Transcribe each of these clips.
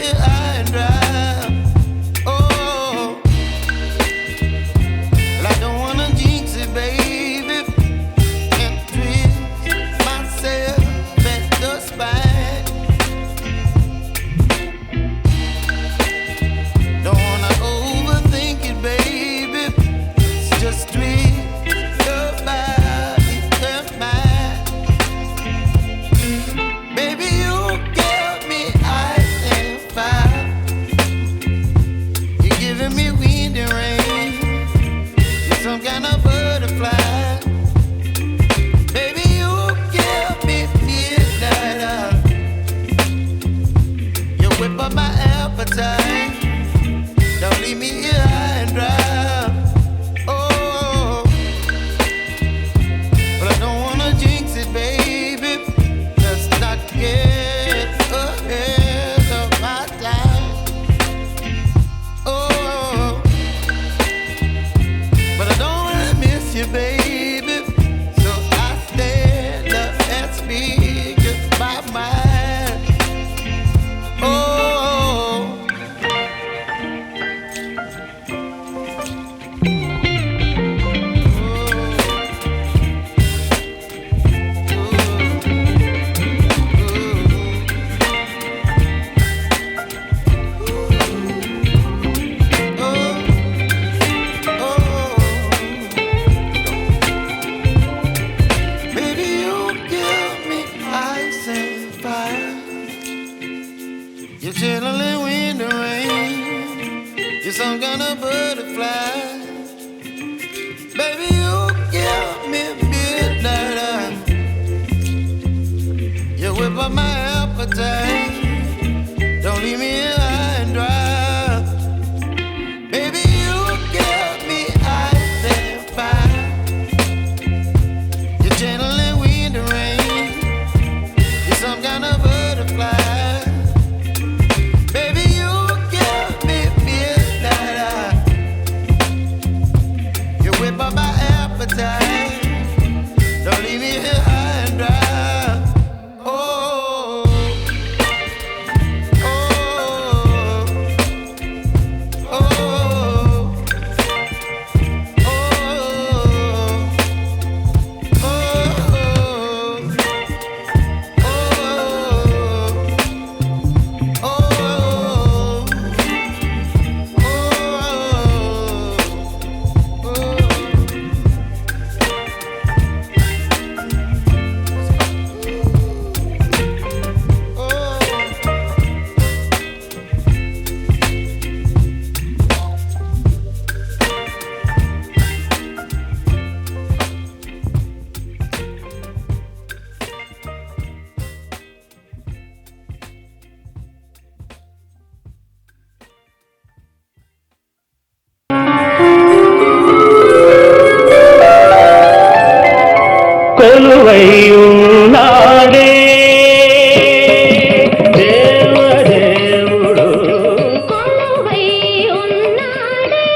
here high and dry. Oh, well, I don't wanna jinx it, baby, and twist myself at the spine. Don't wanna overthink it, baby. It's just twist your body and mine. Baby, you give me ice and fire. You're giving me wind and rain. You're some kind of butterfly. Baby, you give me midnight. You whip up my appetite. Don't leave me here high and dry. Oh, but I don't wanna jinx it, baby. Let's not get ahead of my time. Oh, but I don't wanna miss you, baby. So I stand up and speak just my mind. Oh. Baby, you give me ice and fire. You're channeling wind and rain. You're some kind of butterfly. Baby, you give me midnight. You whip up my appetite. Don't leave me here high and dry. Baby, you give me ice and fire. You're channeling wind and rain. You're some kind of butterfly. Baby, you give me midnight. You whip up my appetite. Don't leave me here high and dry. Oh, oh, oh, oh, కొలువై ఉన్నాడే దేవదేవుడు కొలువై ఉన్నాడే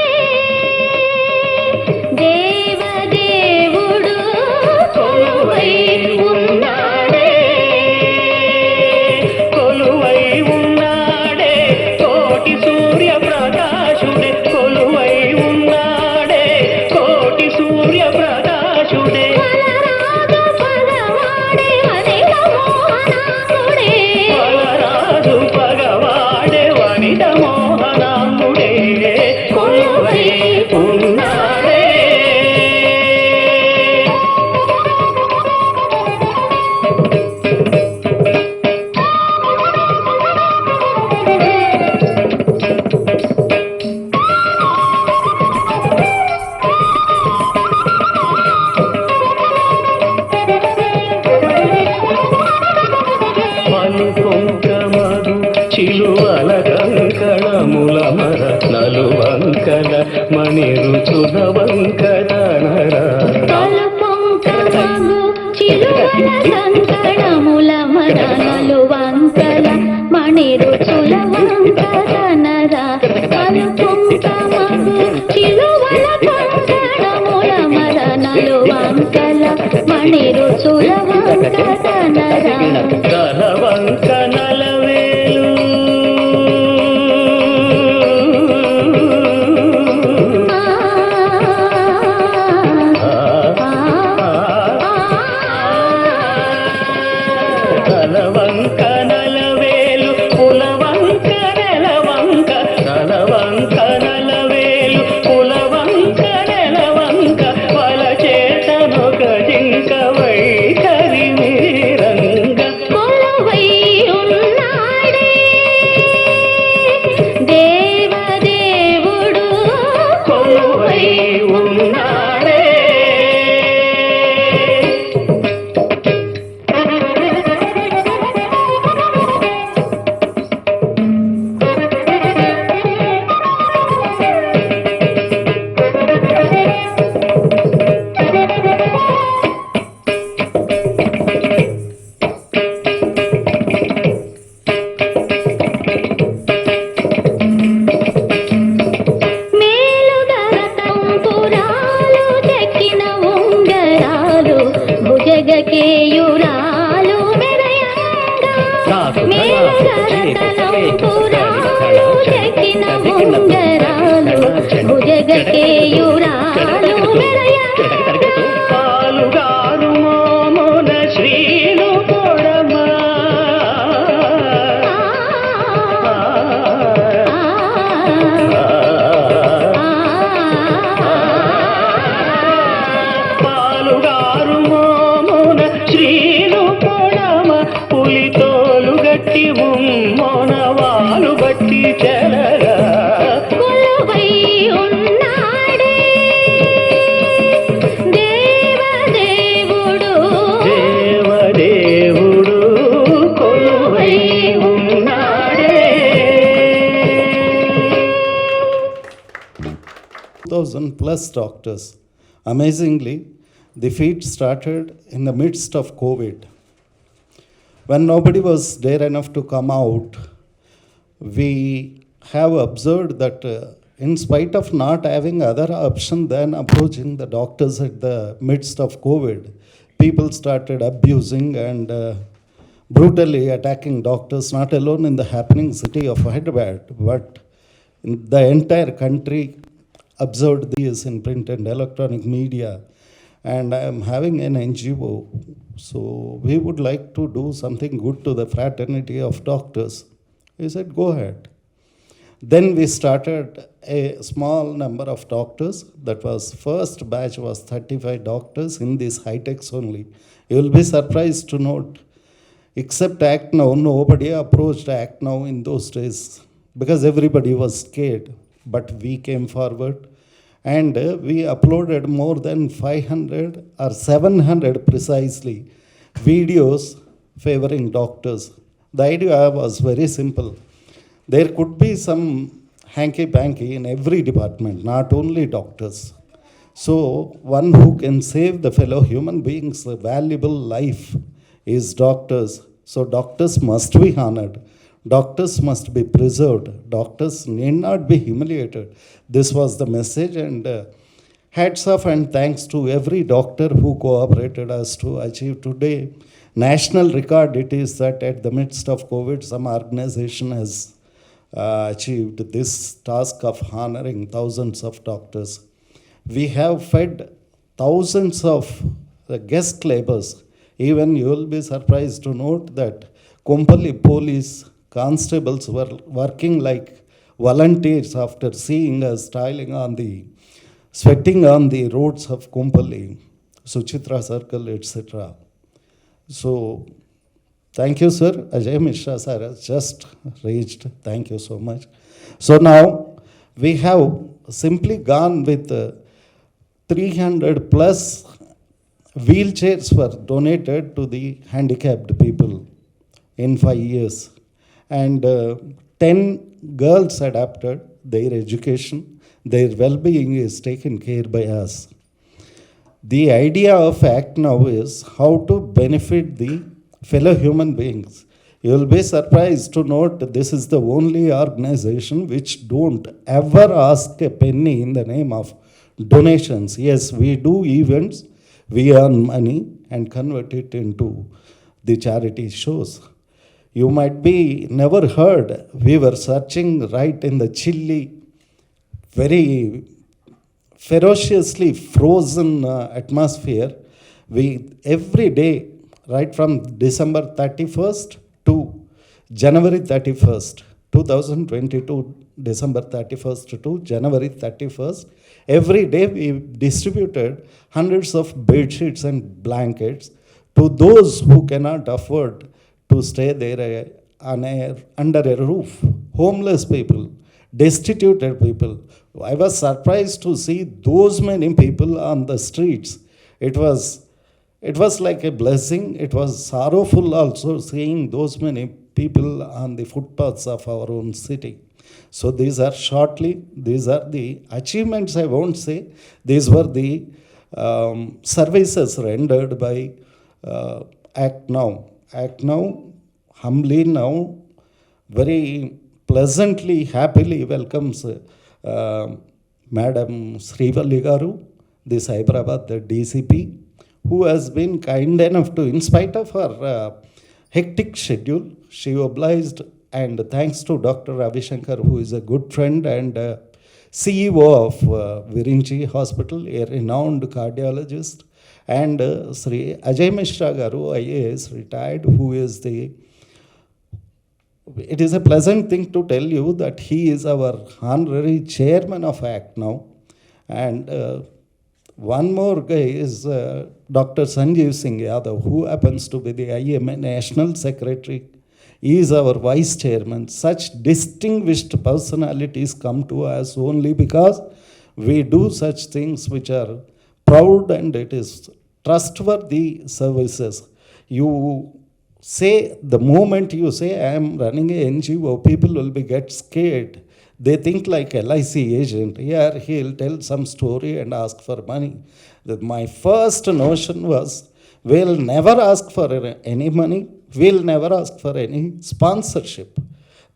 దేవదేవుడు కొలువై ఉన్నాడే కొలువై ఉన్నాడే కోటి సూర్య ప్రకాశుడే కొలువై ఉన్నాడే కోటి సూర్య ప్రకాశుడే బలరాజు పగవాడే వనిత మోహనాంగుడే కొలువై ఉన్నాడే మనుకొంకమరు చిలువల కంకణముల మర నలువంకల మణి రుచుల వంకరనర తలపొంకమగు చిలువల కంకణముల మరనలు వంకల మణి రుచుల వంకరనర తలపొంకమగు చిలువల కంకణముల మరనలు వంకల మణి రుచుల వంకరనర తల వంక నలవేలు కేయూరాలు చెక్కిన ఉంగరాలు భుజగ కేయూరాలు మెడయ పాలుగారు మోమున శ్రీలు పొడమా పాలుగారు మోమున శ్రీలు పొడమ పులితోలు గట్టి ఉమ్మోన వాలు బట్టి చెలగా కొలువై ఉన్నాడే దేవదేవుడు దేవదేవుడు కొలువై ఉన్నాడే. 2,000 plus doctors. Amazingly, the feat started in the midst of COVID. When nobody was dare enough to come out, we have observed that in spite of not having other option than approaching the doctors at the midst of COVID, people started abusing and brutally attacking doctors, not alone in the happening city of Hyderabad, but in the entire country observed this in print and electronic media. And I am having an NGO, so we would like to do something good to the fraternity of doctors. We said, go ahead. Then we started a small number of doctors. That was first batch was 35 doctors in these high techs only. You will be surprised to note, except Act Now, nobody approached Act Now in those days because everybody was scared. But we came forward and we uploaded more than 500 or 700 precisely videos favoring doctors. The idea was very simple. There could be some hanky-panky in every department, not only doctors. So one who can save the fellow human beings a valuable life is doctors. So doctors must be honored. Doctors must be preserved. Doctors need not be humiliated. This was the message, and hats off and thanks to every doctor who cooperated us to achieve today. National record it is that at the midst of COVID, some organization has achieved this task of honoring thousands of doctors. We have fed thousands of guest laborers. Even you will be surprised to note that Kompally police constables were working like volunteers after seeing us sweating on the roads of Kompally, Suchitra Circle, etc. So, thank you, sir. Ajay Mishra sir has just reached. Thank you so much. So now we have simply gone with 300 plus wheelchairs were donated to the handicapped people in 5 years. And 10 girls adapted their education, their well-being is taken care by us. The idea of Act Now is how to benefit the fellow human beings. You will be surprised to note this is the only organization which don't ever ask a penny in the name of donations. Yes, we do events, we earn money and convert it into the charity shows. You might be never heard, we were searching right in the chilly, very ferociously frozen atmosphere. We every day, right from December 31st to January 31st, 2022, December 31st to January 31st, every day we distributed hundreds of bed sheets and blankets to those who cannot afford to stay there under a roof. Homeless people, destituted people. I was surprised to see those many people on the streets. It was like a blessing. It was sorrowful also seeing those many people on the footpaths of our own city. So these are the achievements, I won't say. These were the services rendered by Act Now. Act Now, humbly now, very pleasantly, happily welcomes Madam Srivalli Garu, the Hyderabad, the DCP, who has been kind enough to, in spite of her hectic schedule, she obliged and thanks to Dr. Ravi Shankar, who is a good friend and CEO of Virinchi Hospital, a renowned cardiologist, and Sri Ajay Mishra Garu, IAS, retired, who is the it is a pleasant thing to tell you that he is our honorary chairman of ACT now. And one more guy is Dr. Sanjeev Singh Yadav, who happens to be the IMA National Secretary. He is our vice chairman. Such distinguished personalities come to us only because we do such things which are proud and it is trustworthy services. You say, the moment you say, I am running a NGO, people will be get scared. They think like LIC agent. Here he'll tell some story and ask for money. My first notion was, we'll never ask for any money. We'll never ask for any sponsorship.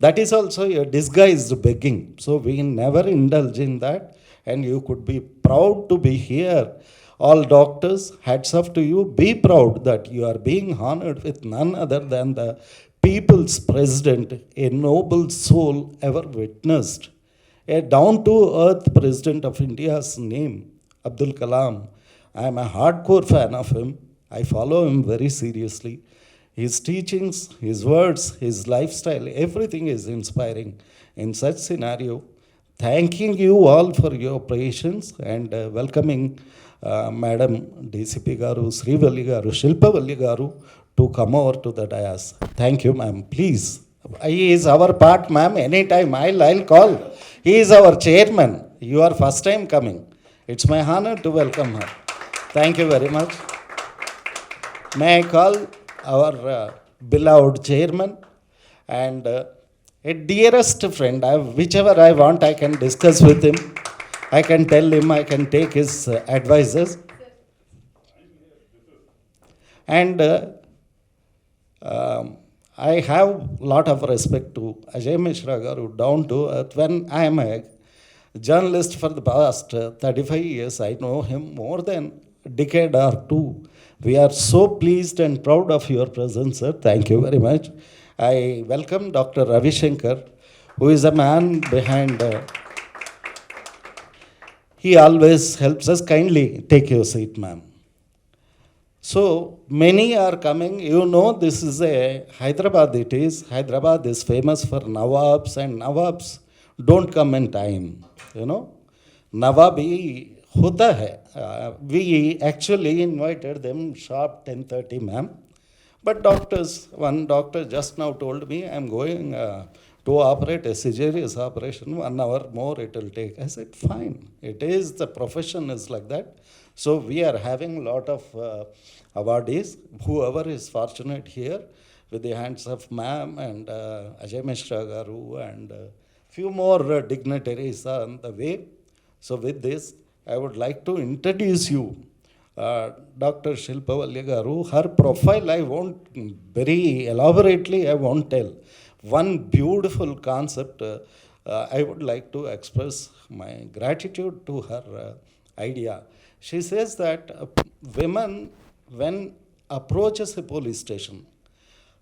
That is also a disguised begging. So we never indulge in that. And you could be proud to be here. All doctors, hats off to you. Be proud that you are being honored with none other than the people's president, a noble soul ever witnessed. A down-to-earth president of India's name, Abdul Kalam. I am a hardcore fan of him. I follow him very seriously. His teachings, his words, his lifestyle, everything is inspiring. In such scenario, thanking you all for your patience and welcoming Madam DCP Garu, Srivalli Garu, Shilpavalli Garu to come over to the dais. Thank you, ma'am. Please. He is our part, ma'am. Anytime I'll call. He is our chairman. You are first time coming. It's my honor to welcome her. Thank you very much. May I call our beloved chairman and a dearest friend. Whichever I want, I can discuss with him. I can tell him, I can take his advices. And I have a lot of respect to Ajay Mishra Garu, down to earth. When I am a journalist for the past 35 years, I know him more than a decade or two. We are so pleased and proud of your presence, sir. Thank you very much. I welcome Dr. Ravi Shankar, who is a man behind... he always helps us. Kindly take your seat, ma'am. So, many are coming. You know, this is a Hyderabad it is. Hyderabad is famous for Nawabs, and Nawabs don't come in time. You know, Nawabi hota hai. We actually invited them sharp 10:30, ma'am. But doctors, one doctor just now told me, I'm going to operate a cesarean operation, 1 hour more it will take. I said, fine. It is, the profession is like that. So we are having a lot of awardees, whoever is fortunate here, with the hands of ma'am and Ajay Mishra Garu and few more dignitaries are on the way. So with this, I would like to introduce you Dr. Shilpavalli Garu. Her profile I won't very elaborately, I won't tell. One beautiful concept, I would like to express my gratitude to her idea. She says that women, when approaches a police station,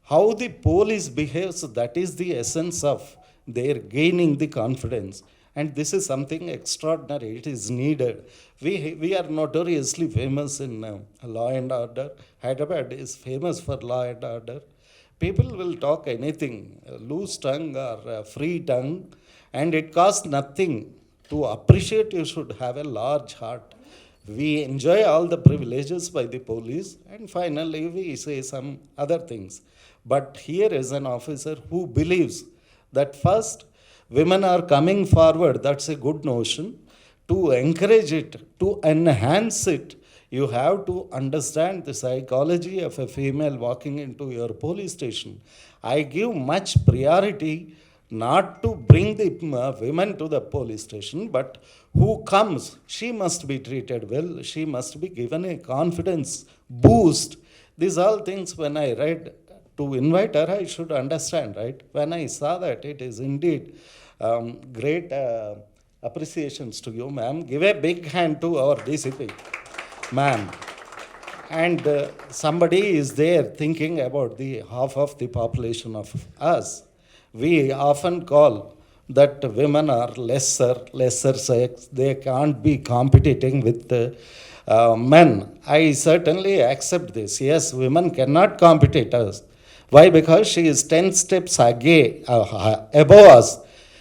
how the police behaves, that is the essence of their gaining the confidence. And this is something extraordinary. It is needed. We are notoriously famous in law and order. Hyderabad is famous for law and order. People will talk anything, loose tongue or free tongue, and it costs nothing. To appreciate, you should have a large heart. We enjoy all the privileges by the police, and finally we say some other things. But here is an officer who believes that first, women are coming forward, that's a good notion. To encourage it, to enhance it, you have to understand the psychology of a female walking into your police station. I give much priority not to bring the women to the police station, but who comes, she must be treated well, she must be given a confidence boost. These all things when I read, to invite her, I should understand, right? When I saw that, it is indeed great appreciations to you, ma'am. Give a big hand to our DCP, ma'am. And somebody is there thinking about the half of the population of us. We often call that women are lesser sex, they can't be competing with men. I certainly accept this. Yes, women cannot compete us. Why? Because she is 10 steps above us.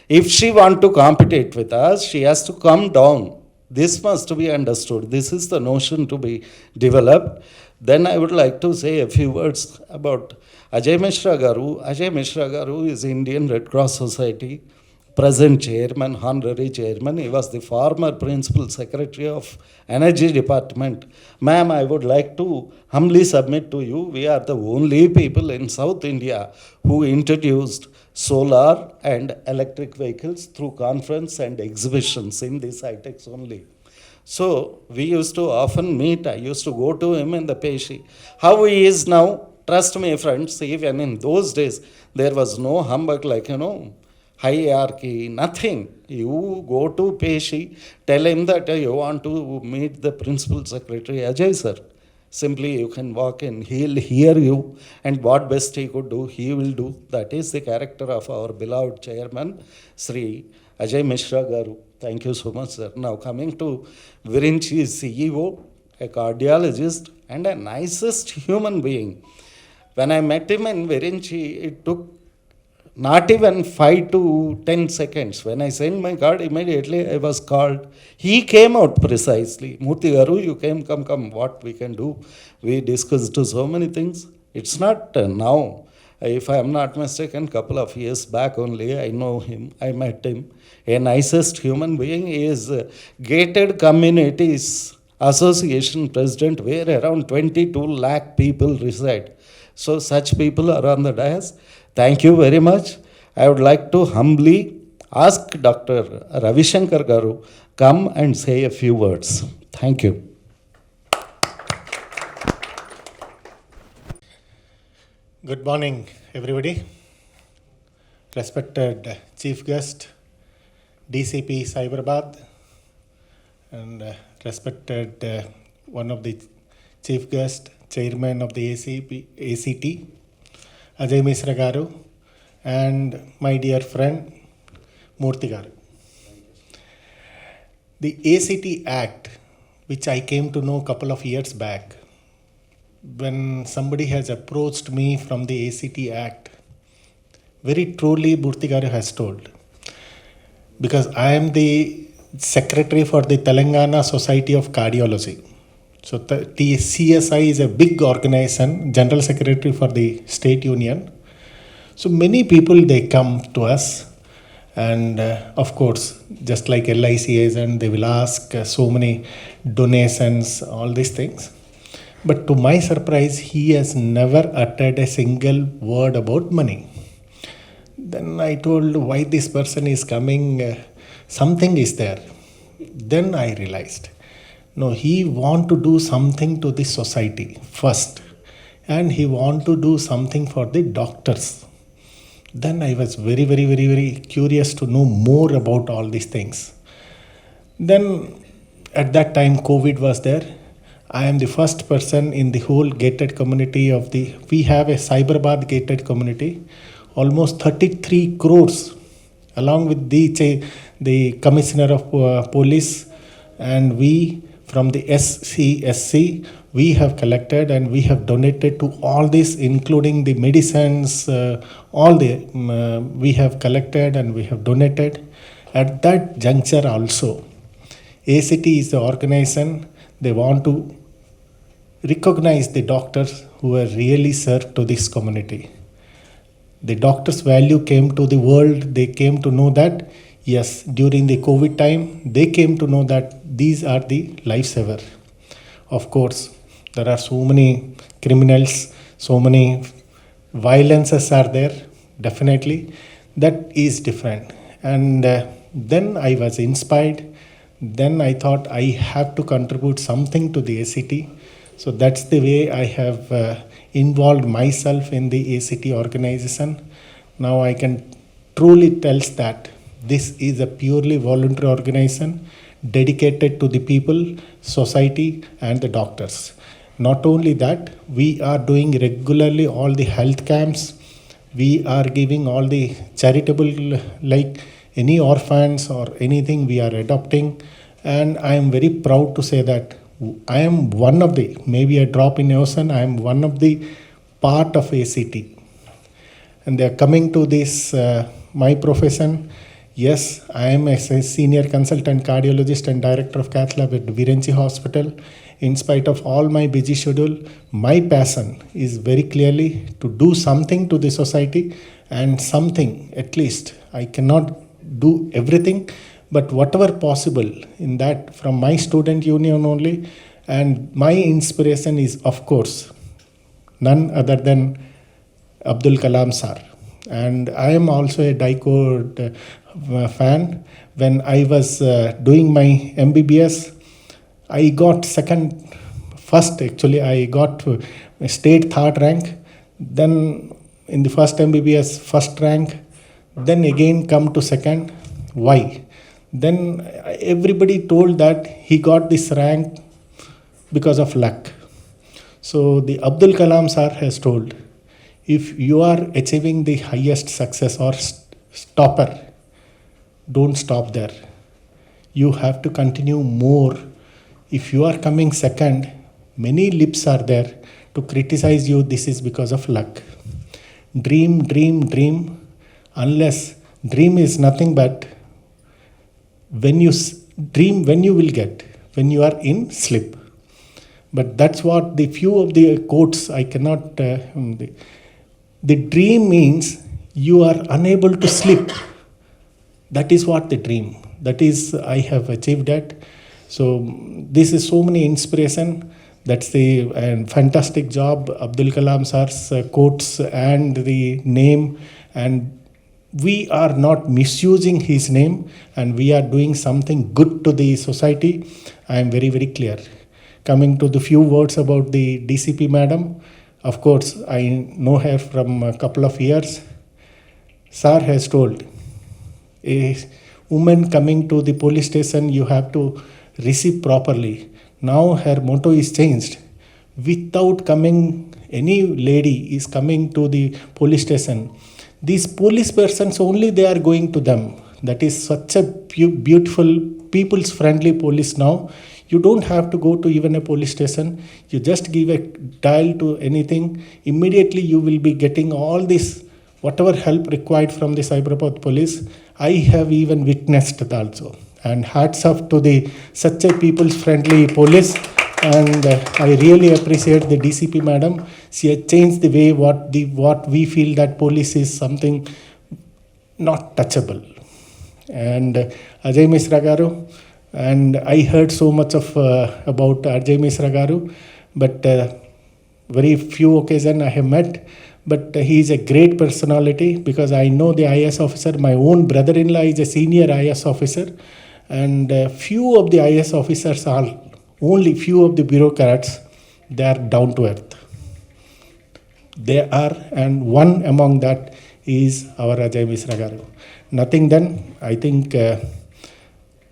If she want to compete with us, she has to come down. This must be understood. This is the notion to be developed. Then I would like to say a few words about Ajay Mishra Garu. Ajay Mishra Garu is Indian Red Cross Society present chairman, honorary chairman. He was the former principal secretary of Energy Department. Ma'am, I would like to humbly submit to you, we are the only people in South India who introduced solar and electric vehicles through conference and exhibitions in this ITEX only. So we used to often meet. I used to go to him in the Peshi. How he is now, trust me, friends, even in those days, there was no humbug like, hierarchy, nothing. You go to Peshi, tell him that you want to meet the principal secretary, Ajay sir. Simply you can walk in, he'll hear you, and what best he could do, he will do. That is the character of our beloved chairman, Sri Ajay Mishra Garu. Thank you so much, sir. Now coming to Virinchi's CEO, a cardiologist and a nicest human being. When I met him in Virinchi, it took not even 5 to 10 seconds. When I sent my card, immediately I was called. He came out precisely. Murthy Garu, you come, what we can do. We discussed so many things. It's not now. If I am not mistaken, couple of years back only, I know him, I met him. A nicest human being. He is Gated Communities Association president, where around 22 lakh people reside. So such people are on the dais. Thank you very much. I would like to humbly ask Dr. Ravi Shankar Garu come and say a few words. Thank you. Good morning, everybody. Respected Chief Guest, DCP Cyberabad, and respected one of the Chief Guest, Chairman of the ACT, Ajay Mishra Garu, and my dear friend, Murthy Garu. The ACT Act, which I came to know a couple of years back, when somebody has approached me from the ACT Act, very truly Murthy Garu has told, because I am the secretary for the Telangana Society of Cardiology. So the CSI is a big organization, general secretary for the state union. So many people, they come to us, and of course, just like LIC agent, they will ask so many donations, all these things. But to my surprise, he has never uttered a single word about money. Then I told why this person is coming, something is there. Then I realized, no, he want to do something to the society first, and he want to do something for the doctors. Then I was very curious to know more about all these things. Then at that time, COVID was there. I am the first person in the whole gated community we have a Cyberabad gated community, almost 33 crores, along with the Commissioner of Police, and we from the SCSC, we have collected and we have donated to all this, including the medicines, we have collected and we have donated. At that juncture also, ACT is the organization, they want to recognize the doctors who have really served to this community. The doctors' value came to the world, they came to know that, yes, during the COVID time, they came to know that these are the lifesaver. Of course, there are so many criminals, so many violences are there, definitely. That is different. And then I was inspired. Then I thought I have to contribute something to the ACT. So that's the way I have involved myself in the ACT organization. Now I can truly tell that this is a purely voluntary organization dedicated to the people, society, and the doctors. Not only that, we are doing regularly all the health camps. We are giving all the charitable, like any orphans or anything we are adopting. And I am very proud to say that I am one of the, maybe a drop in the ocean, I am one of the part of ACT. And they are coming to this, my profession. Yes, I am a senior consultant cardiologist and director of cath lab at Virenchi Hospital. In spite of all my busy schedule, my passion is very clearly to do something to the society, and something, at least. I cannot do everything, but whatever possible in that, from my student union only. And my inspiration is, of course, none other than Abdul Kalam sir. And I am also a dicode fan. When I was doing my MBBS, I got first actually, I got state third rank. Then in the first MBBS, first rank. Then again come to second. Why? Then everybody told that he got this rank because of luck. So the Abdul Kalam sir has told, if you are achieving the highest success or stopper, don't stop there. You have to continue more. If you are coming second, many lips are there to criticize you. This is because of luck. Dream, dream, dream. Unless dream is nothing but when you dream, when you will get, when you are in sleep. But that's what the few of the quotes I cannot. The dream means you are unable to sleep. That is what the dream. That is, I have achieved that. So this is so many inspiration. That's the fantastic job Abdul Kalam sir's quotes and the name. And we are not misusing his name, and we are doing something good to the society. I am very, very clear. Coming to the few words about the DCP madam, of course, I know her from a couple of years. Sir has told, a woman coming to the police station, you have to receive properly. Now her motto is changed. Without coming, any lady is coming to the police station, these police persons only they are going to them. That is such a beautiful, people's friendly police now. You don't have to go to even a police station. You just give a dial to anything. Immediately you will be getting all this, whatever help required from the Cyberpath police. I have even witnessed that also. And hats off to the such a people's friendly police. And I really appreciate the DCP madam. She has changed the way what we feel that police is something not touchable. And Ajay Misra garu, and I heard so much of about Ajay Misra garu, but very few occasions I have met. But he is a great personality, because I know the IAS officer. My own brother-in-law is a senior IAS officer, and few of the IAS officers are only few of the bureaucrats. They are down to earth. They are, and one among that is our Ajay Misra garu. Nothing then, I think,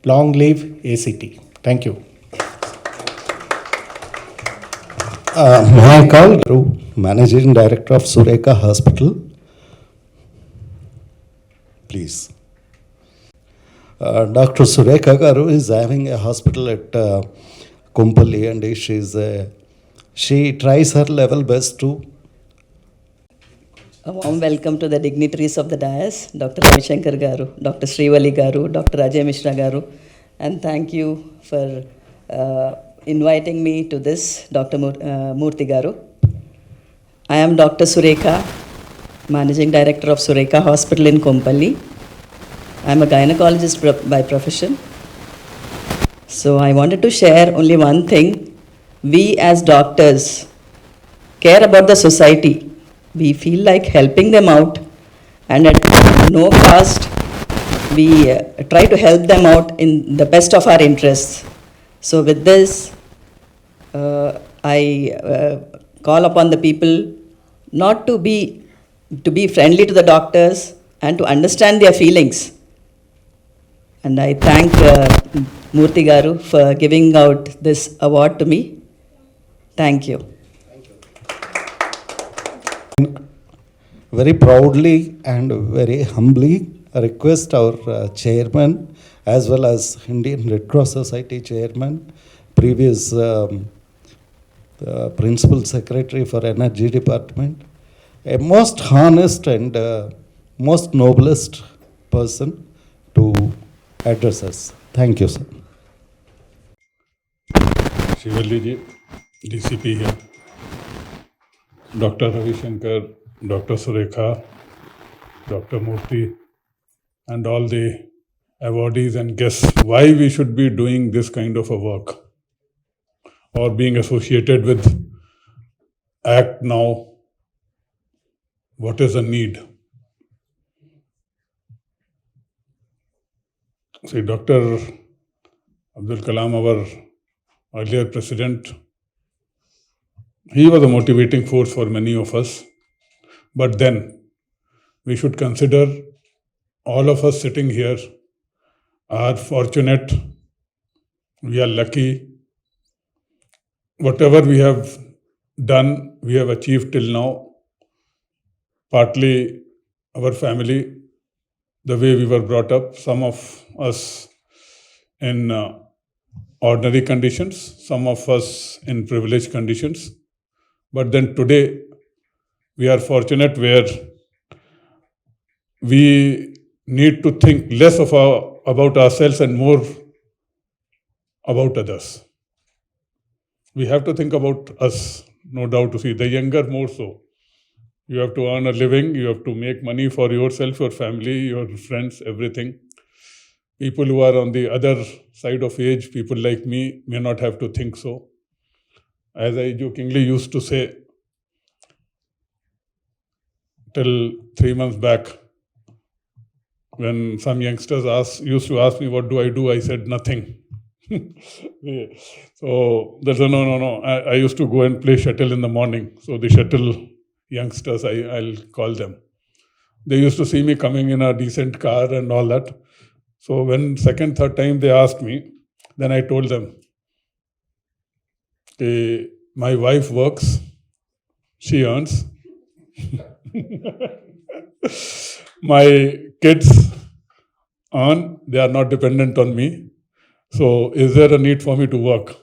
long live ACT. Thank you. May I call you Managing Director of Sureka Hospital? Please. Dr. Sureka Garu is having a hospital at Kumpalli, and she tries her level best to. A warm welcome to the dignitaries of the dais, Dr. Ravishankar Garu, Dr. Srivali Garu, Dr. Ajay Mishra Garu, and thank you for inviting me to this, Dr. Murthy Garu. I am Dr. Sureka, Managing Director of Sureka Hospital in Kompalli. I am a gynecologist by profession. So I wanted to share only one thing. We as doctors care about the society. We feel like helping them out, and at no cost, we try to help them out in the best of our interests. So with this, I call upon the people not to be friendly to the doctors and to understand their feelings. And I thank Murthy Garu for giving out this award to me. Thank you. very proudly and very humbly request our chairman as well as Indian Red Cross Society chairman, previous principal secretary for energy department, a most honest and most noblest person to address us. Thank you, sir. Shivali ji, DCP here, Dr. Ravi Shankar, Dr. Surekha, Dr. Murthy, and all the awardees and guests, why we should be doing this kind of a work or being associated with ACT now, what is the need? See, Dr. Abdul Kalam, our earlier president, he was a motivating force for many of us. But then we should consider all of us sitting here are fortunate, we are lucky. Whatever we have done, we have achieved till now, partly our family, the way we were brought up, some of us in ordinary conditions, some of us in privileged conditions. But then today, we are fortunate where we need to think less about ourselves and more about others. We have to think about us, no doubt, to see the younger more so. You have to earn a living, you have to make money for yourself, your family, your friends, everything. People who are on the other side of age, people like me, may not have to think so. As I jokingly used to say, till 3 months back, when some youngsters used to ask me, what do? I said, nothing. So they said, no. I used to go and play shuttle in the morning. So the shuttle youngsters, I'll call them. They used to see me coming in a decent car and all that. So when second, third time they asked me, then I told them, my wife works, she earns. My kids earn, they are not dependent on me. So is there a need for me to work?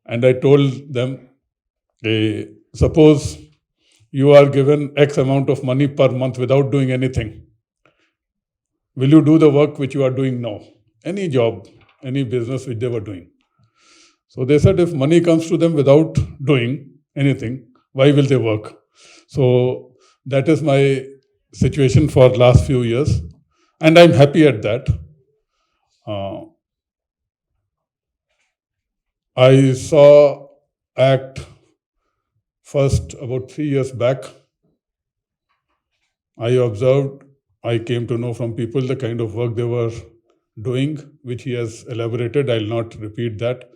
And I told them, suppose you are given X amount of money per month without doing anything. Will you do the work which you are doing now? Any job, any business which they were doing. So they said, if money comes to them without doing anything, why will they work? So that is my situation for last few years. And I'm happy at that. I saw ACT first about 3 years back. I observed, I came to know from people the kind of work they were doing, which he has elaborated. I'll not repeat that.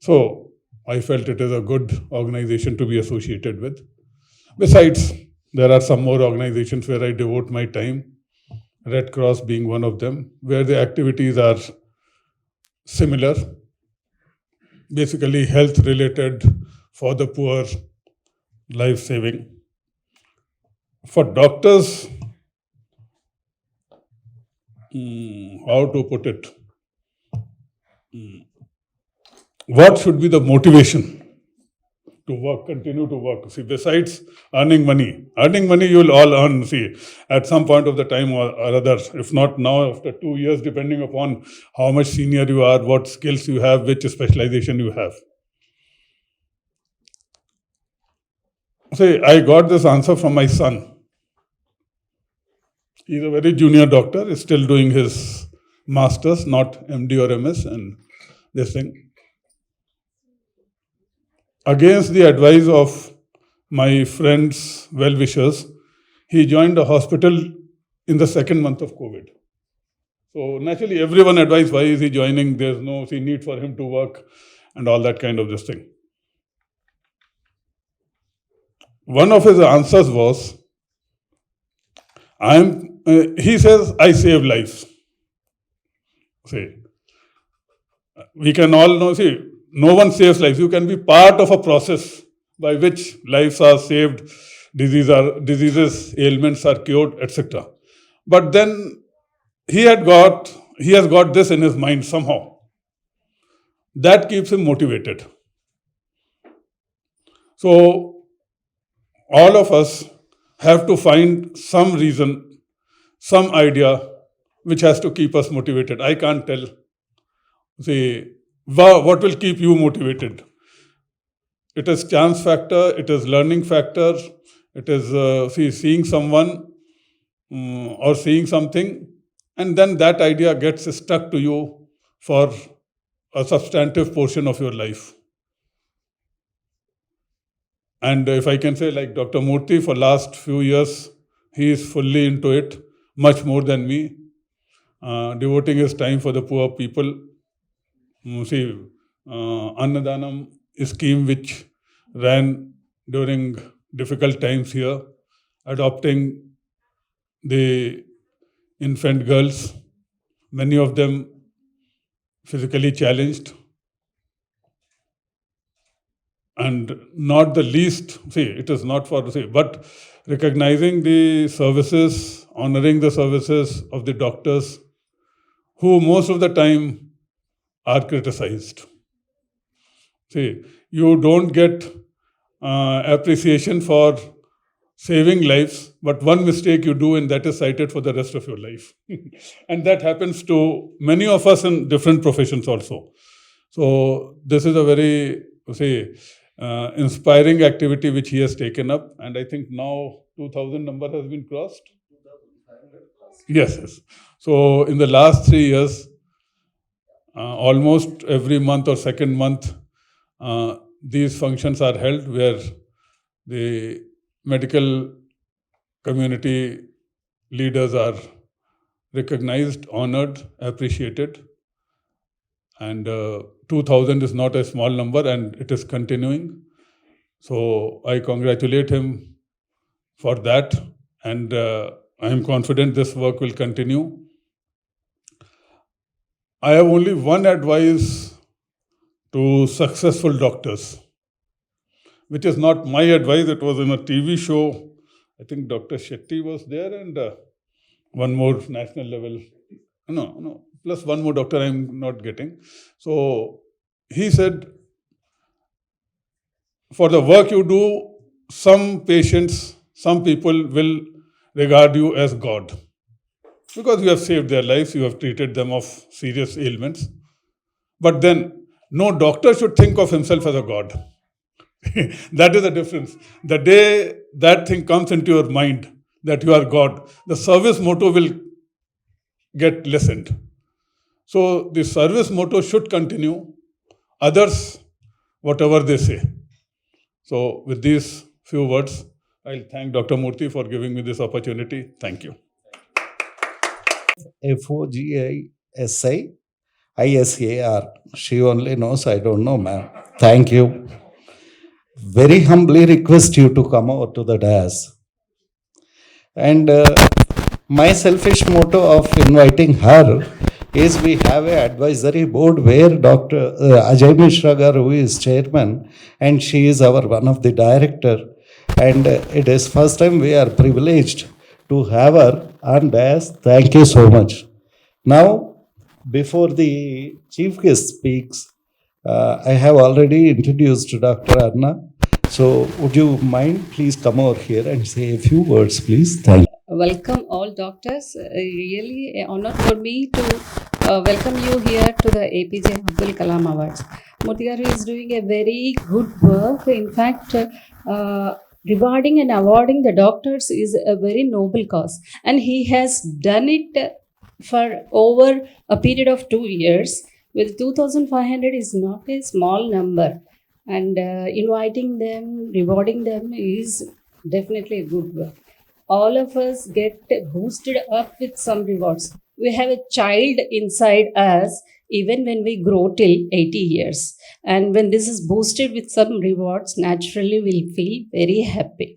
So I felt it is a good organization to be associated with. Besides, there are some more organizations where I devote my time, Red Cross being one of them, where the activities are similar, basically health related, for the poor, life saving. For doctors, how to put it? What should be the motivation to work, continue to work? See, besides earning money you will all earn, see, at some point of the time or other, if not now, after 2 years, depending upon how much senior you are, what skills you have, which specialization you have. See, I got this answer from my son. He's a very junior doctor, is still doing his master's, not MD or MS, and this thing. Against the advice of my friends, well-wishers, he joined a hospital in the second month of COVID. So naturally, everyone advised, why is he joining? There's no need for him to work and all that kind of this thing. One of his answers was, he says, I save lives. See, we can all know, see, no one saves lives. You can be part of a process by which lives are saved, diseases, ailments are cured, etc. But then he has got this in his mind somehow. That keeps him motivated. So all of us have to find some reason, some idea which has to keep us motivated. I can't tell. See, what will keep you motivated? It is chance factor, it is learning factor, it is seeing someone or seeing something, and then that idea gets stuck to you for a substantive portion of your life. And if I can say, like Dr. Murthy, for last few years, he is fully into it, much more than me, devoting his time for the poor people. Annadanam scheme which ran during difficult times here, adopting the infant girls, many of them physically challenged. And not the least, it is not for, but recognizing the services, honoring the services of the doctors who most of the time are criticized. You don't get appreciation for saving lives, but one mistake you do and that is cited for the rest of your life. And that happens to many of us in different professions also. So this is a very, inspiring activity which he has taken up, and I think now 2000 number has been crossed. 2,500 plus. Yes. So in the last 3 years, almost every month or second month, these functions are held where the medical community leaders are recognized, honored, appreciated. And 2,000 is not a small number, and it is continuing. So I congratulate him for that, and I am confident this work will continue. I have only one advice to successful doctors, which is not my advice. It was in a TV show. I think Dr. Shetty was there, and one more national level. No. Plus one more doctor I'm not getting. So he said, for the work you do, some patients, some people will regard you as God. Because you have saved their lives, you have treated them of serious ailments. But then, no doctor should think of himself as a God. That is the difference. The day that thing comes into your mind, that you are God, the service motto will get lessened. So the service motto should continue, others, whatever they say. So with these few words, I'll thank Dr. Murthy for giving me this opportunity. Thank you. FOGISI She only knows, I don't know, ma'am. Thank you. Very humbly request you to come over to the dais. And my selfish motto of inviting her is we have an advisory board where Dr. Ajay Mishra Garu, who is chairman, and she is our one of the director. And it is first time we are privileged to have her on dais. Thank you so much. Now, before the chief guest speaks, I have already introduced Dr. Anna. So would you mind please come over here and say a few words, please? Thank you. Welcome all doctors. Really an honor for me to welcome you here to the APJ Abdul Kalam Awards. Murthy garu is doing a very good work. In fact, rewarding and awarding the doctors is a very noble cause. And he has done it for over a period of 2 years. With 2,500 is not a small number. And inviting them, rewarding them is definitely a good work. All of us get boosted up with some rewards. We have a child inside us even when we grow till 80 years. And when this is boosted with some rewards, naturally we'll feel very happy.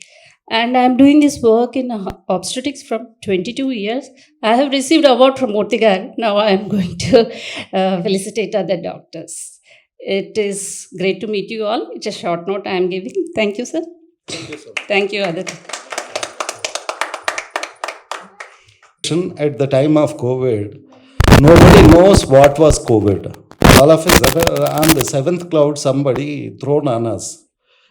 And I'm doing this work in obstetrics from 22 years. I have received award from Murthy garu. Now I am going to felicitate other doctors. It is great to meet you all. It's a short note I am giving. Thank you, sir. Thank you, Aditya. At the time of COVID, nobody knows what was COVID. All of a sudden, on the seventh cloud, somebody thrown on us.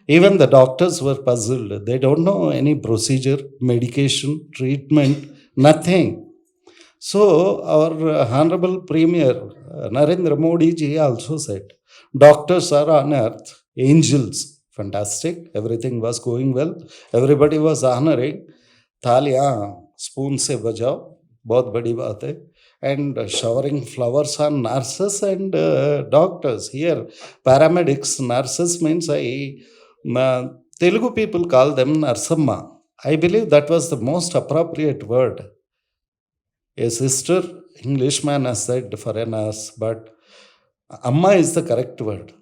Even the doctors were puzzled. They don't know any procedure, medication, treatment, nothing. So, our Honorable Premier Narendra Modi ji also said, doctors are on earth, angels. Fantastic. Everything was going well. Everybody was honoring. थालियाँ spoon से बजाओ बहुत बड़ी बात है and showering flowers on nurses and doctors. Here paramedics, nurses means Telugu people call them narsamma. I believe that was the most appropriate word. A sister, Englishman has said for a nurse, but amma is the correct word.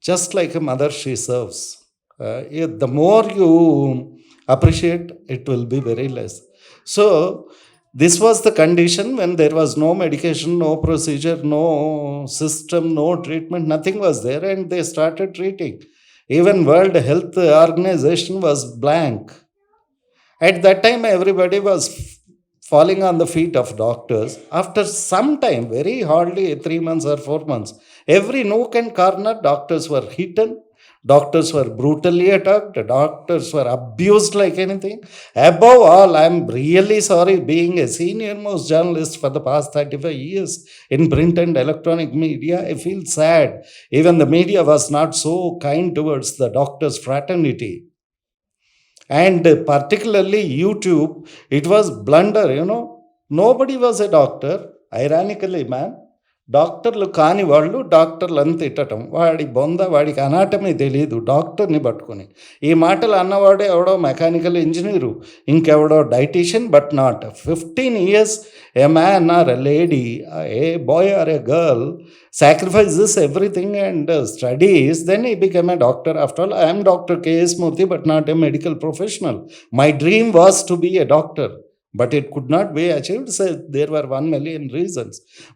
Just like a mother she serves. The more you appreciate, it will be very less. So, this was the condition when there was no medication, no procedure, no system, no treatment, nothing was there, and they started treating. Even World Health Organization was blank. At that time, everybody was falling on the feet of doctors. After some time, very hardly 3 months or 4 months, every nook and corner, doctors were hidden. Doctors were brutally attacked. Doctors were abused like anything. Above all, I'm really sorry, being a senior most journalist for the past 35 years in print and electronic media, I feel sad. Even the media was not so kind towards the doctors' fraternity. And particularly YouTube, it was blunder, Nobody was a doctor. Ironically, man. డాక్టర్లు కాని వాళ్ళు డాక్టర్లు అని తిట్టడం, వాడి బొంద, వాడికి anatomy తెలియదు డాక్టర్ని పట్టుకొని. ఈ మాటలు అన్నవాడే ఎవడో మెకానికల్ ఇంజనీరు, ఇంకెవడో dietitian, but not 15 years a man or a lady, a boy or a girl sacrifices everything and studies, then he became a doctor. After all, I am Dr. K.S. Murthy, but not a medical professional. My dream was to be a doctor, but it could not be achieved. So there were 1 million reasons.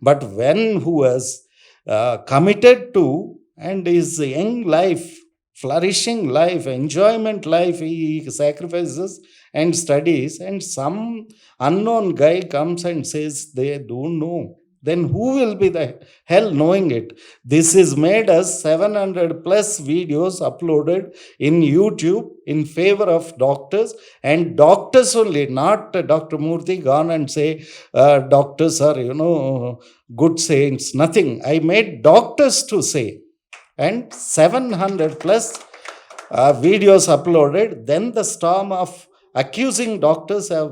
But when who was committed to, and his young life, flourishing life, enjoyment life, he sacrifices and studies, and some unknown guy comes and says they don't know, then who will be the hell knowing it? This is made as 700 plus videos uploaded in YouTube in favor of doctors, and doctors only, not Dr. Murthy gone and say doctors are, good saints, nothing. I made doctors to say, and 700 plus videos uploaded. Then the storm of accusing doctors have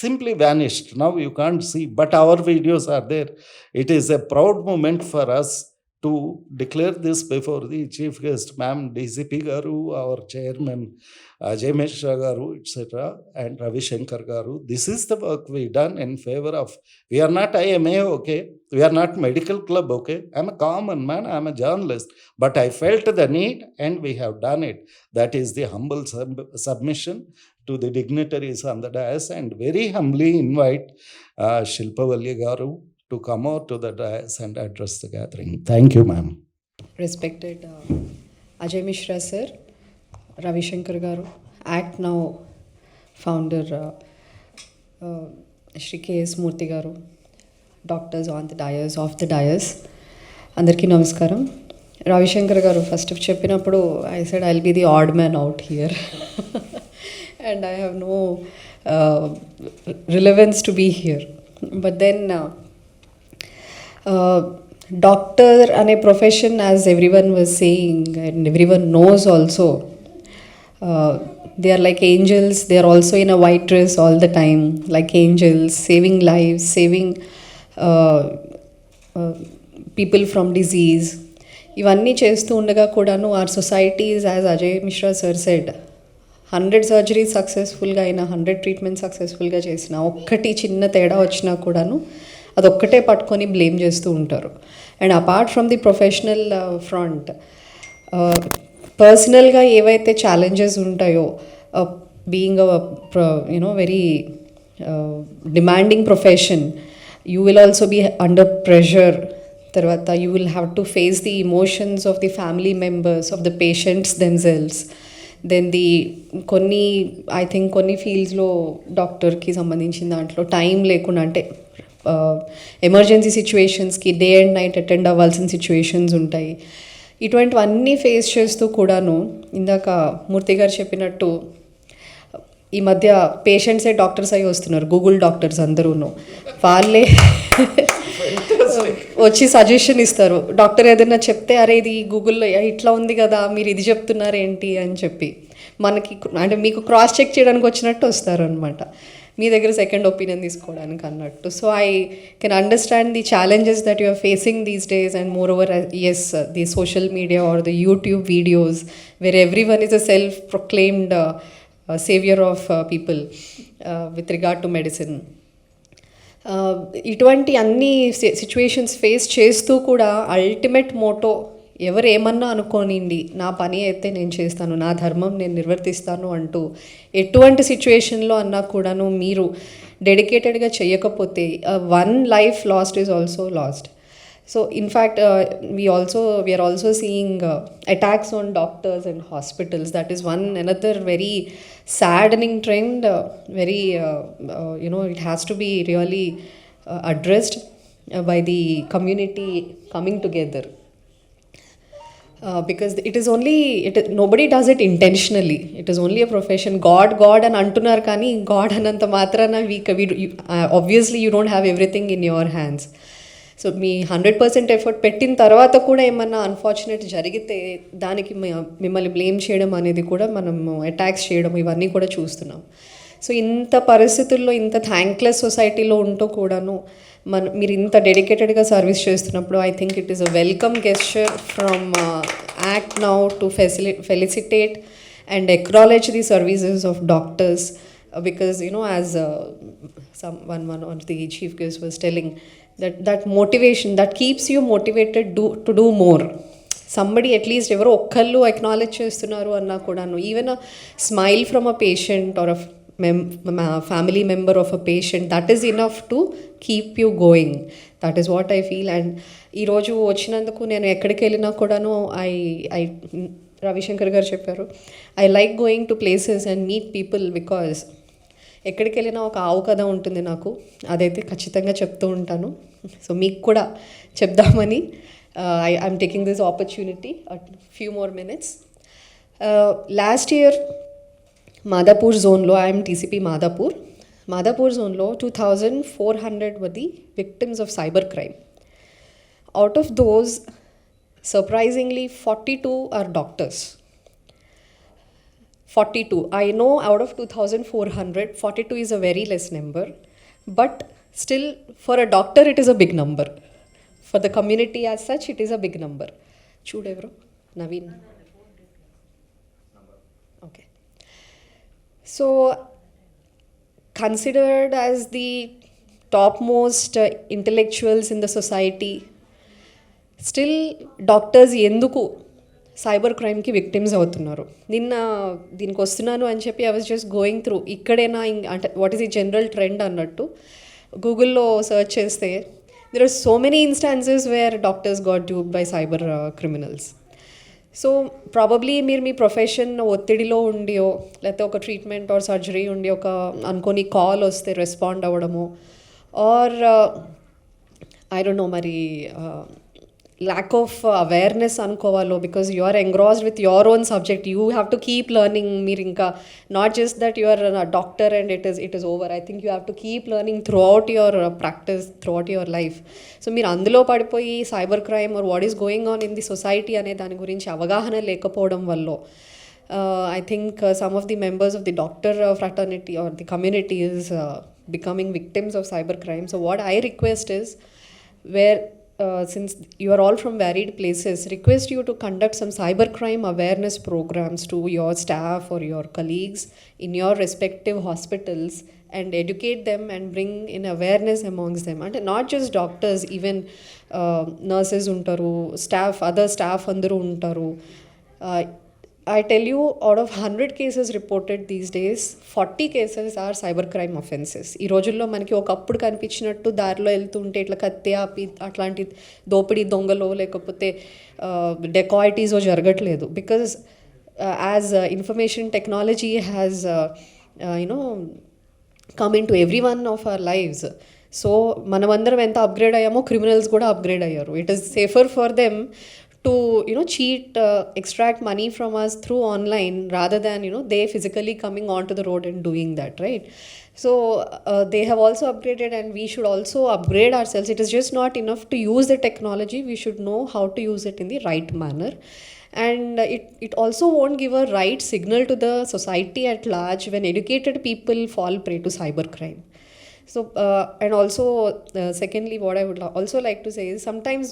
simply vanished. Now you can't see, but our videos are there. It is a proud moment for us to declare this before the chief guest, ma'am, DCP garu, our chairman, Ajay Mishra garu, etc., and Ravi Shankar garu. This is the work we done in favor of. We are not IMA, okay? We are not medical club, okay? I'm a common man, I'm a journalist, but I felt the need and we have done it. That is the humble submission to the dignitaries on the dais, and very humbly invite Shilpa Valli garu to come out to the dais and address the gathering. Thank you, ma'am. Respected Ajay Mishra sir, Ravi Shankar garu, Act Now founder Shri K.S. Murthy garu, doctors on the dais, off the dais, andarki namaskaram. Ravi Shankar garu first cheppinappudu I said I'll be the odd man out here. And I have no relevance to be here. But then doctor and a profession, as everyone was saying and everyone knows also, they are like angels. They are also in a white dress all the time, like angels, saving lives, saving people from disease. ఇవన్నీ చేస్తూ ఉండగా కూడాను our societies, as Ajay Mishra sir said, 100 surgeries సక్సెస్ఫుల్గా అయినా, 100 treatment సక్సెస్ఫుల్గా చేసిన, ఒక్కటి చిన్న తేడా వచ్చినా కూడాను అదొక్కటే పట్టుకొని బ్లేమ్ చేస్తూ ఉంటారు. And apart from the professional front, పర్సనల్గా ఏవైతే ఛాలెంజెస్ ఉంటాయో, being very demanding profession, you will also be under pressure. తర్వాత you will have to face the emotions of the family members, of the patients themselves. Then కొన్ని I think కొన్ని ఫీల్డ్స్లో డాక్టర్కి సంబంధించిన దాంట్లో టైం లేకుండా, అంటే ఎమర్జెన్సీ సిచ్యువేషన్స్కి డే అండ్ నైట్ అటెండ్ అవ్వాల్సిన సిచ్యువేషన్స్ ఉంటాయి. ఇటువంటివన్నీ ఫేస్ చేస్తూ కూడాను ఇందాక మూర్తి గారు చెప్పినట్టు ఈ మధ్య పేషెంట్సే డాక్టర్స్ అయి వస్తున్నారు, గూగుల్ డాక్టర్స్ అందరూను. వాళ్ళే వచ్చి సజెషన్ ఇస్తారు. డాక్టర్ ఏదైనా చెప్తే అరే ఇది గూగుల్లో ఇట్లా ఉంది కదా, మీరు ఇది చెప్తున్నారు ఏంటి అని చెప్పి మనకి, అంటే మీకు క్రాస్ చెక్ చేయడానికి వచ్చినట్టు వస్తారు అనమాట, మీ దగ్గర సెకండ్ ఒపీనియన్ తీసుకోవడానికి అన్నట్టు. So I can understand the challenges that you are facing these days, and moreover as the social media or the YouTube videos where everyone is a self proclaimed savior of people with regard to medicine. ఇటువంటి అన్ని situations face చేస్తూ కూడా ultimate Moto ఎవరు ఏమన్నా అనుకోనిండి, నా పని అయితే నేను చేస్తాను, నా ధర్మం నేను నిర్వర్తిస్తాను అంటూ ఎటువంటి సిచ్యువేషన్లో అన్నా కూడాను మీరు డెడికేటెడ్గా చేయకపోతే one life last is also last. So in fact, we are also seeing attacks on doctors and hospitals. That is another very saddening trend. It has to be really addressed by the community coming together. Because nobody does it intentionally. It is only a profession. God and antunar kani God ananta matrana obviously you don't have everything in your hands. So me 100% effort పెట్టిన తర్వాత కూడా ఏమన్నా unfortunate జరిగితే దానికి మిమ్మల్ని blame చేయడం అనేది కూడా మనం అటాక్స్ చేయడం ఇవన్నీ కూడా చూస్తున్నాం. సో ఇంత పరిస్థితుల్లో ఇంత థ్యాంక్లెస్ సొసైటీలో ఉంటూ కూడాను మీరు ఇంత డెడికేటెడ్గా సర్వీస్ చేస్తున్నప్పుడు I think it is a welcome gesture from act now to felicitate and acknowledge the services of doctors, because as one of the chief guests was telling, that motivation that keeps you motivated to do more. Somebody at least ఎవరో ఒక్కళ్ళు acknowledge చేస్తున్నారు అన్నా కూడాను, even a smile from a patient or a family member of a patient, that is enough to keep you going. That is what I feel. And ఈరోజు వచ్చినందుకు నేను ఎక్కడికి వెళ్ళినా కూడాను ఐ రవిశంకర్ గారు చెప్పారు, I like going to places and meet people, because ఎక్కడికి వెళ్ళినా ఒక ఆవు కథ ఉంటుంది నాకు, అదైతే ఖచ్చితంగా చెప్తూ ఉంటాను. సో మీకు కూడా చెప్దామని I'm taking this opportunity few more minutes. Last year Madhapur జోన్లో, ఐఎమ్ టీసీపీ మాదాపూర్ జోన్లో 2400 were the victims of cyber crime. Out of those, surprisingly 42 are doctors. 42. I know out of 2400, 42 is a very less number, but still for a doctor it is a big number. For the community as such, it is a big number. Chudevro, Naveen. Okay. So, considered as the topmost intellectuals in the society, still doctors ఎందుకు cyber క్రైమ్కి victims అవుతున్నారు? నిన్న దీనికి వస్తున్నాను అని చెప్పి I was just going through, ఇక్కడైనా అంటే what is ఈ జనరల్ ట్రెండ్ అన్నట్టు గూగుల్లో సర్చ్ చేస్తే there are so many instances where doctors got duped by cyber criminals. So probably మీరు మీ ప్రొఫెషన్ ఒత్తిడిలో ఉండియో, లేకపోతే ఒక ట్రీట్మెంట్ ఆర్ సర్జరీ ఉండి ఒక అనుకోని కాల్ వస్తే రెస్పాండ్ అవ్వడము, ఆర్ ఐ డోంట్ నో మరి lack of awareness అనుకోవాలో, because you are engrossed with your own subject, you have to keep learning. మీరు ఇంకా not just that you are a doctor and it is over. I think you have to keep learning throughout your practice, throughout your life. So మీరు అందులో పడిపోయి cyber crime or what is going on in the society అనే దాని గురించి అవగాహన లేకపోవడం వల్ల I think some of the members of the doctor fraternity or the community is becoming victims of cyber crime. So what I request is, where since you are all from varied places, request you to conduct some cybercrime awareness programs to your staff or your colleagues in your respective hospitals and educate them and bring in awareness amongst them. And not just doctors, even nurses untaru, staff, other staff andaru untaru. I tell you, out of 100 cases reported these days, 40 cases are cybercrime offenses. ఈ రోజుల్లో మనకి ఒకప్పుడు కనిపించినట్టు దారిలో వెళ్తుంటే ఇట్లా కత్తి ఆపి అట్లాంటి దోపిడీ దొంగలో లేకపోతే డెకాయిటీసో జరగట్లేదు. Because as information technology has, come into every one of our lives. So మనమందరం ఎంత అప్గ్రేడ్ అయ్యామో క్రిమినల్స్ కూడా అప్గ్రేడ్ అయ్యారు. It is safer for them to cheat, extract money from us through online rather than they physically coming onto the road and doing that, right? So they have also upgraded, and we should also upgrade ourselves. It is just not enough to use the technology, we should know how to use it in the right manner. And it also won't give a right signal to the society at large when educated people fall prey to cybercrime. So and also secondly, what I would also like to say is sometimes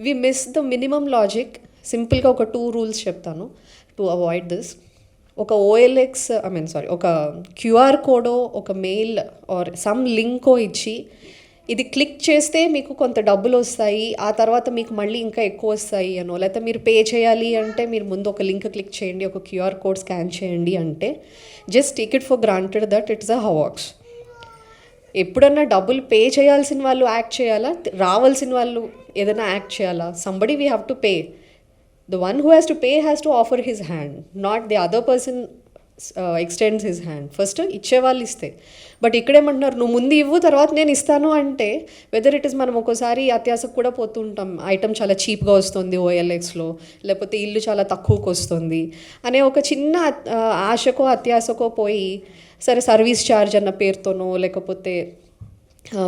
we miss the minimum logic. సింపుల్గా ఒక 2 rules చెప్తాను to avoid this. ఒక OLX ఒక QR kodo, ఒక male or some లింకో ఇచ్చి ఇది click చేస్తే మీకు కొంత డబ్బులు వస్తాయి, ఆ తర్వాత మీకు మళ్ళీ ఇంకా ఎక్కువ వస్తాయి అనో, లేకపోతే మీరు పే చేయాలి అంటే మీరు ముందు ఒక లింక్ క్లిక్ చేయండి, ఒక క్యూఆర్ కోడ్ స్కాన్ చేయండి అంటే just take it for granted that it's a hoax. ఎప్పుడన్నా డబ్బులు పే చేయాల్సిన వాళ్ళు యాక్ట్ చేయాలా, రావాల్సిన వాళ్ళు ఏదైనా యాక్ట్ చేయాలా? Somebody we have to pay. The one who has to pay has to offer his hand, not the other person extends his hand. First ఇచ్చేవాళ్ళు ఇస్తే. బట్ ఇక్కడేమంటున్నారు, నువ్వు ముందు ఇవ్వు తర్వాత నేను ఇస్తాను అంటే, వెదర్ ఇట్ ఇస్ మనం ఒక్కోసారి అత్యాసకు కూడా పోతుంటాం, ఐటమ్ చాలా చీప్గా వస్తుంది ఓఎల్ఎక్స్లో, లేకపోతే ఇల్లు చాలా తక్కువకు వస్తుంది అనే ఒక చిన్న ఆశకో అత్యాసకో పోయి సరే సర్వీస్ ఛార్జ్ అన్న పేరుతోనో, లేకపోతే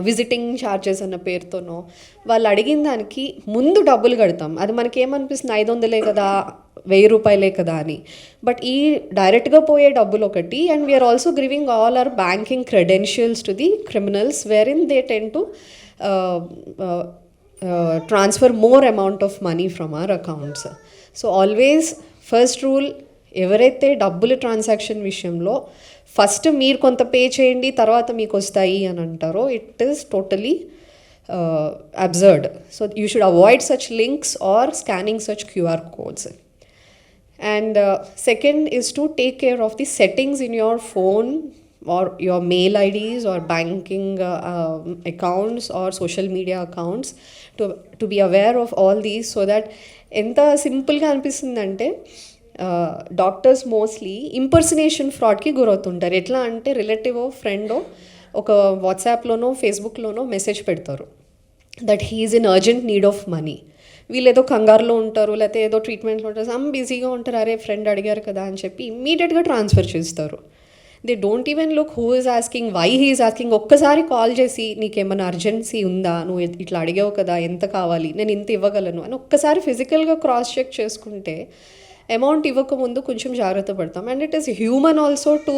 విజిటింగ్ ఛార్జెస్ అన్న పేరుతోనో వాళ్ళు అడిగిన దానికి ముందు డబ్బులు కడతాం. అది మనకేమనిపిస్తుంది, 500 కదా, 1000 రూపాయలే కదా అని. బట్ ఈ డైరెక్ట్గా పోయే డబ్బులు ఒకటి, and we are also giving all our banking credentials to the criminals wherein they tend to transfer more amount of money from our accounts. So always first rule, ఎవరైతే డబ్బులు ట్రాన్సాక్షన్ విషయంలో ఫస్ట్ మీరు కొంత పే చేయండి తర్వాత మీకు వస్తాయి అని అంటారో, it is totally absurd. So you should avoid such links or scanning such QR codes. And second is to take care of the settings in your phone or your mail IDs or banking accounts or social media accounts to be aware of all these, so that ఎంత సింపుల్గా అనిపిస్తుందంటే doctors mostly impersonation ఫ్రాడ్కి గురవుతుంటారు. ఎట్లా అంటే రిలేటివో ఫ్రెండో ఒక వాట్సాప్లోనో ఫేస్బుక్లోనో మెసేజ్ పెడతారు that he is in urgent need of money. వీళ్ళు ఏదో కంగారులో ఉంటారు, లేకపోతే ఏదో ట్రీట్మెంట్లో ఉంటారు, సమ్ బిజీగా ఉంటారు, అరే ఫ్రెండ్ అడిగారు కదా అని చెప్పి ఇమ్మీడియట్గా ట్రాన్స్ఫర్ చేస్తారు. They don't even look who is asking, why he is asking. ఒక్కసారి కాల్ చేసి నీకేమైనా అర్జెన్సీ ఉందా, నువ్వు ఇట్లా అడిగావు కదా, ఎంత కావాలి, నేను ఇంత ఇవ్వగలను అని ఒక్కసారి ఫిజికల్గా క్రాస్ చెక్ చేసుకుంటే అమౌంట్ ఇవ్వకముందు కొంచెం జాగ్రత్త పడతాం. And it is human also to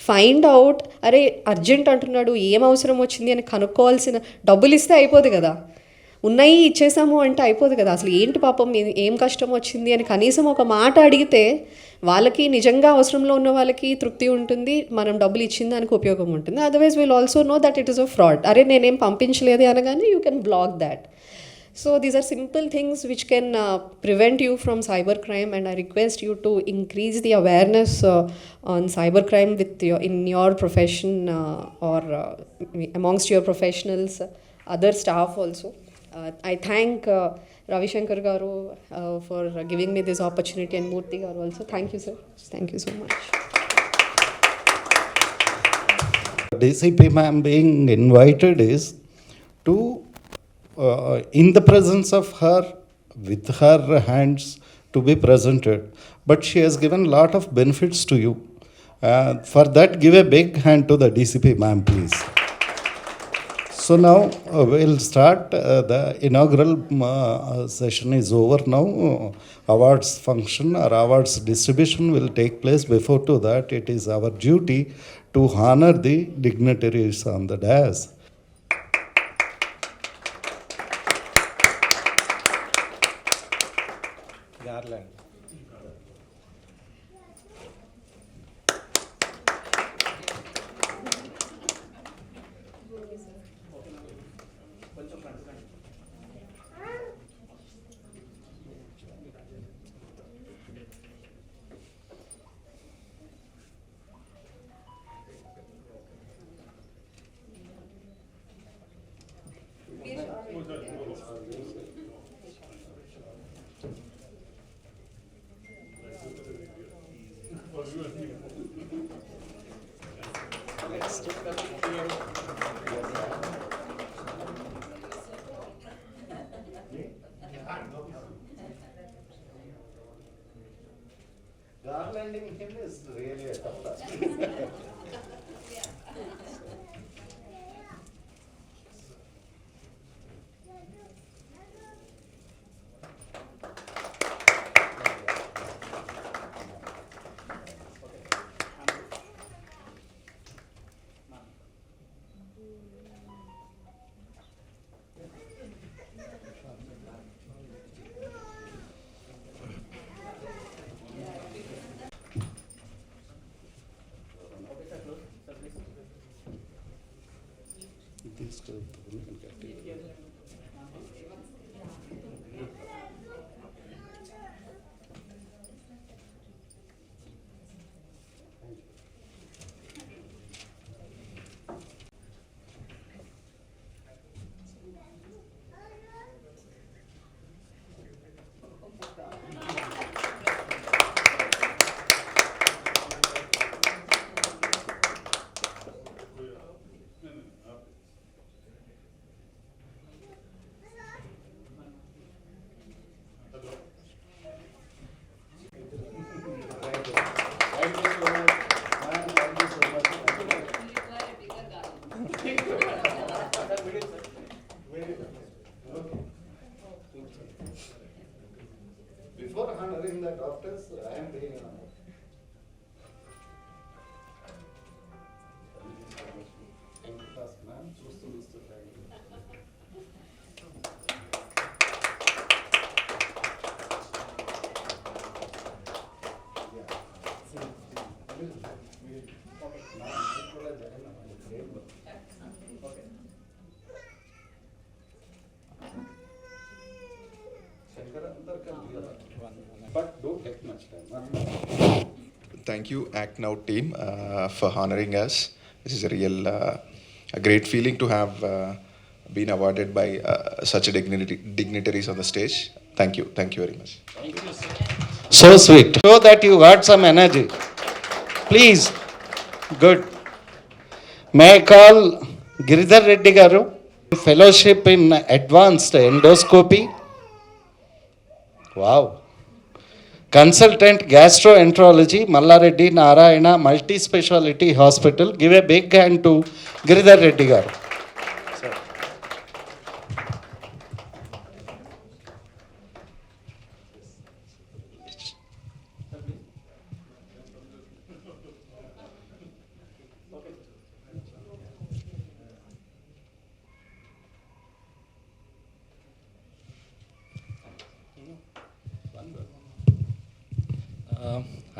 find out, అరే అర్జెంట్ అంటున్నాడు, ఏం అవసరం వచ్చింది అని కనుక్కోవాల్సిన. డబ్బులు ఇస్తే అయిపోదు కదా, ఉన్నాయి ఇచ్చేసాము అంటే అయిపోదు కదా, అసలు ఏంటి పాపం ఏం కష్టం వచ్చింది అని కనీసం ఒక మాట అడిగితే వాళ్ళకి నిజంగా అవసరంలో ఉన్న వాళ్ళకి తృప్తి ఉంటుంది, మనం డబ్బులు ఇచ్చిన దానికి ఉపయోగం ఉంటుంది. Otherwise will also know that it is a fraud. అరే నేనేం పంపించలేదు అనగానే you can block that. So these are simple things which can prevent you from cybercrime, and I request you to increase the awareness on cybercrime in your profession or amongst your professionals, other staff also. I thank Ravi Shankar Garu for giving me this opportunity, and Murthy Garu also. Thank you, sir. Thank you so much. DCP ma'am being invited is to in the presence of her, with her hands to be presented, but she has given a lot of benefits to you. For that, give a big hand to the DCP ma'am, please. So now we'll start. The inaugural session is over now. Awards function or awards distribution will take place. Before to that, it is our duty to honor the dignitaries on the dais. Garland. Garlanding him is really a tough task. Before honoring the doctors, I am being honored. Thank you, first, ma'am. చూస్తూ thank you. But don't take much time. Thank you, Act Now team, for honoring us. This is a real, a great feeling to have been awarded by such a dignitaries on the stage. Thank you very much. So sweet. Show that you got some energy. Please. Good. May I call Giridhar Reddy Garu, fellowship in advanced endoscopy. Wow. Consultant gastroenterology, Mallareddy Narayana Multi Speciality Hospital. Give a big hand to Giridhar Reddy Garu.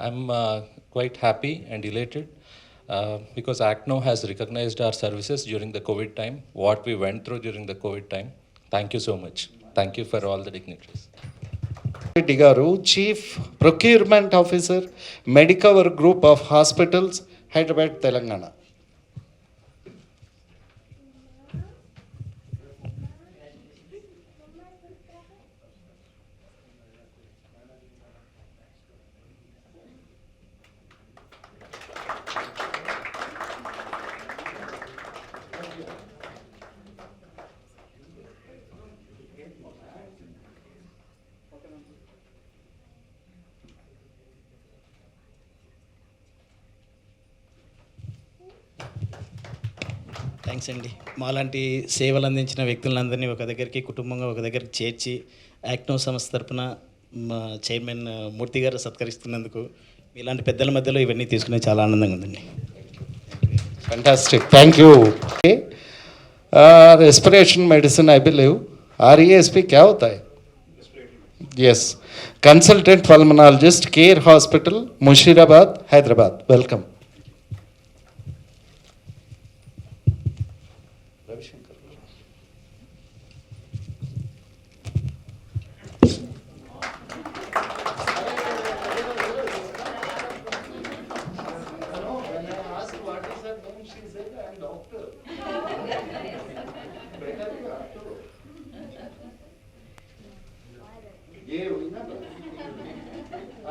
I'm quite happy and elated because ACNO has recognized our services during the COVID time, what we went through during the COVID time. Thank you so much. Thank you for all the dignitaries. Reddy Garu, Chief Procurement Officer, Medicover Group of Hospitals, Hyderabad, Telangana. Thanks అండి. మాలాంటి సేవలు అందించిన వ్యక్తులందరినీ ఒక దగ్గరికి కుటుంబంగా ఒక దగ్గరికి చేర్చి యాక్నో సంస్థ తరపున మా చైర్మన్ మూర్తి గారు సత్కరిస్తున్నందుకు ఇలాంటి పెద్దల మధ్యలో ఇవన్నీ తీసుకునే చాలా ఆనందంగా ఉందండి. Fantastic. Thank you. Respiration medicine I believe RESP क्या होता है? Yes. Consultant pulmonologist, Care Hospital, Mushirabad, Hyderabad. Welcome. ये हुई ना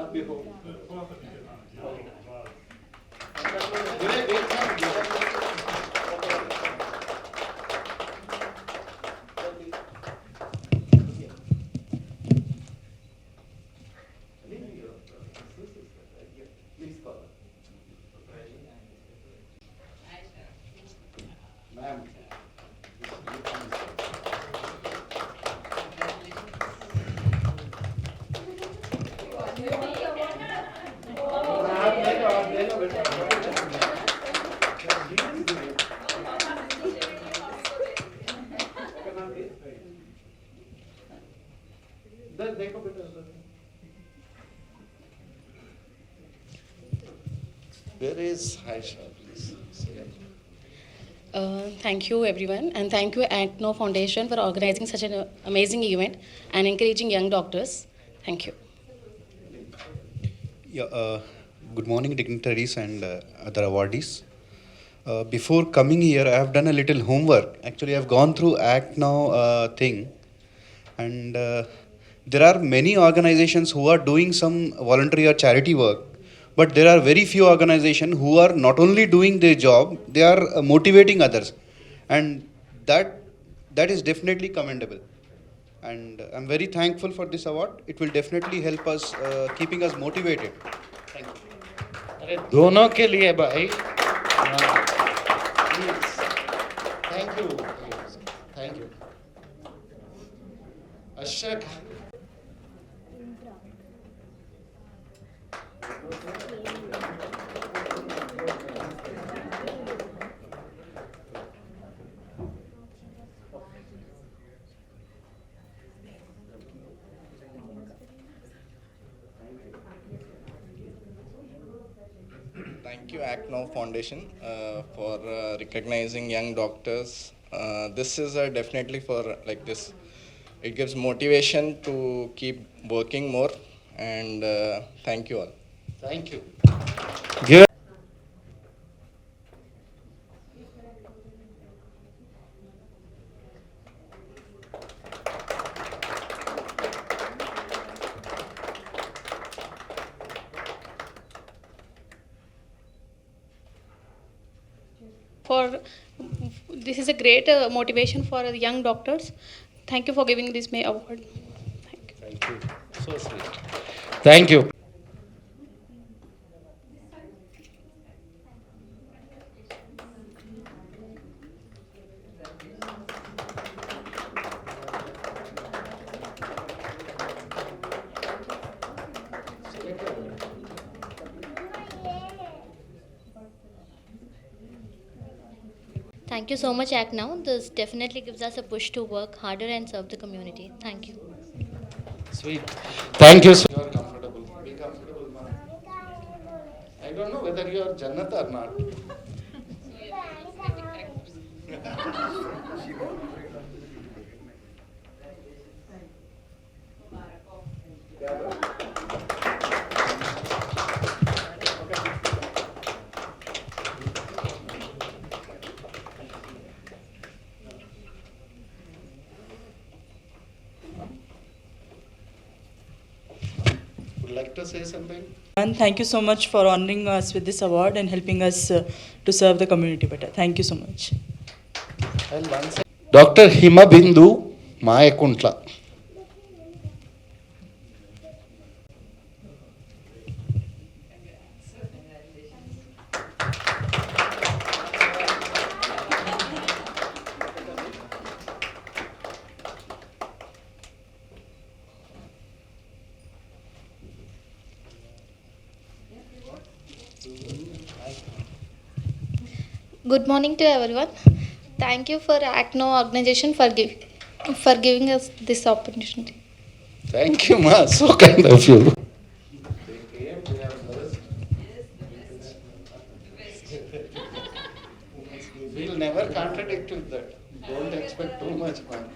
आप भी हो. Where is Aisha, please? Thank you, everyone, and thank you, ACNO Foundation, for organizing such an amazing event and encouraging young doctors. Thank you. Yeah, good morning, dignitaries and other awardees. Before coming here, I have done a little homework. Actually, I have gone through Act Now thing, and there are many organizations who are doing some voluntary or charity work, but there are very few organizations who are not only doing their job, they are motivating others, and that is definitely commendable. And I'm very thankful for this award. It will definitely help us keeping us motivated. Thank you. अरे दोनों के लिए भाई thank you अशक Thank you, ACNO Foundation, for recognizing young doctors. This is definitely for like this. It gives motivation to keep working more, and thank you all. Thank you. This is a great motivation for the young doctors. Thank you for giving this May award. Thank you. So sweet. Thank you. Thank you so much, Act Now. This definitely gives us a push to work harder and serve the community. Thank you. Sweet. Thank you. You are comfortable. Be comfortable, man. I don't know whether you are Jannat or not. Would you like to say something? And thank you so much for honoring us with this award and helping us to serve the community better. Thank you so much. Dr. Hima Bindu, Mayakuntla. Good morning to everyone. Thank you for ACNO organization for giving us this opportunity. Thank you, ma. So kind of you. We'll never contradict with that. Don't expect too much, man.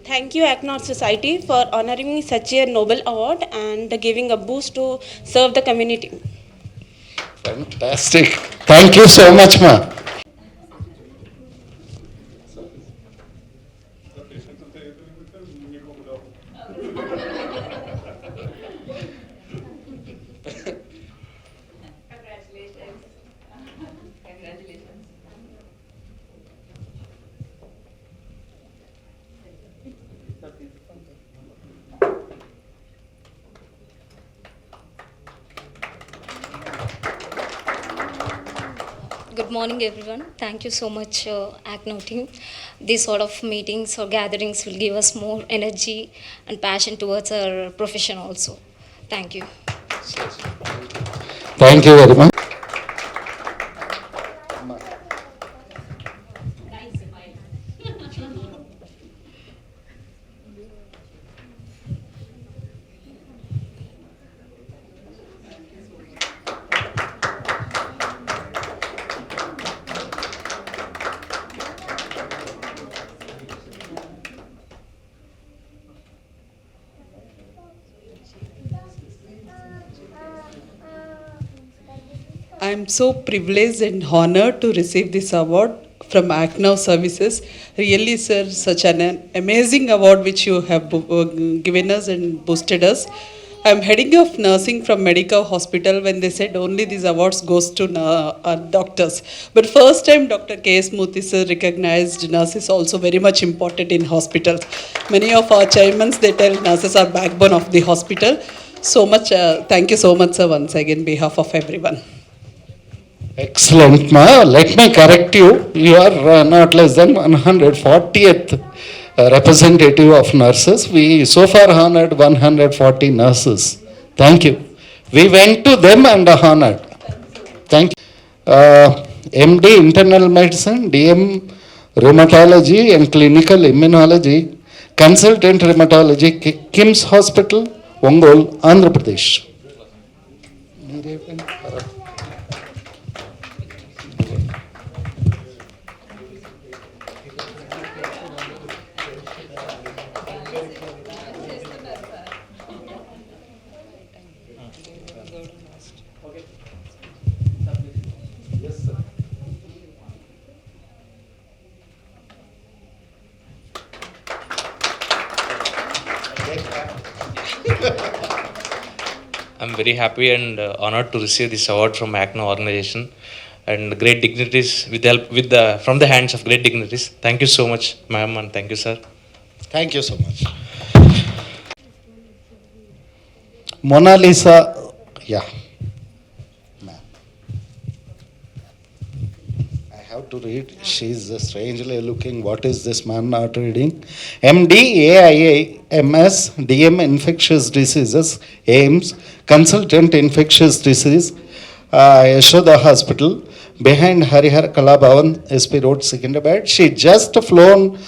Thank you, ACNO Society, for honoring me such a noble award and giving a boost to serve the community. Fantastic. Thank you so much, ma. Good morning, everyone. Thank you so much, ACNO team. These sort of meetings or gatherings will give us more energy and passion towards our profession also. Thank you. Thank you very much. I'm so privileged and honored to receive this award from ACNOW Services. Really, sir, such an amazing award which you have given us and boosted us. I'm heading of nursing from Medical Hospital when they said only these awards goes to doctors. But first time Dr. K.S. Murthy sir recognized nurses also very much important in hospitals. Many of our chairmen, they tell nurses are backbone of the hospital. So much, thank you so much, sir, once again, behalf of everyone. Excellent, ma. Let me correct you. You are not less than 140th representative of nurses. We so far honored 140 nurses. Thank you. We went to them and honored. Thank you. MD Internal Medicine, DM Rheumatology and Clinical Immunology, Consultant Rheumatology, KIMS Hospital, Ongole, Andhra Pradesh. I'm very happy and honored to receive this award from ACNO organization and great dignitaries with the help from the hands of great dignitaries. Thank you so much, ma'am, and thank you, sir. Thank you so much. Mona Lisa, yeah. I have to read. She's strangely looking. What is this man not reading? MD, AIA, MS, DM Infectious Diseases, AIMS, Consultant Infectious Disease, Yashoda Hospital, behind Harihar Kalabhavan, SP Road, Secunderabad. She just flown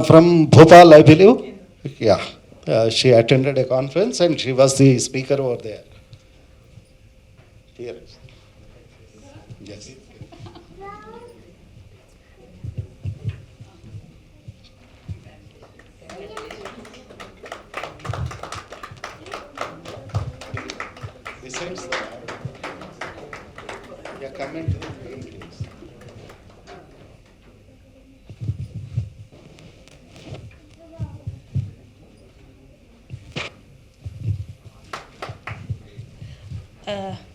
from Bhopal, I believe. Yeah. She attended a conference and she was the speaker over there. Here. Yes. Besides that, yeah, come and do it, please.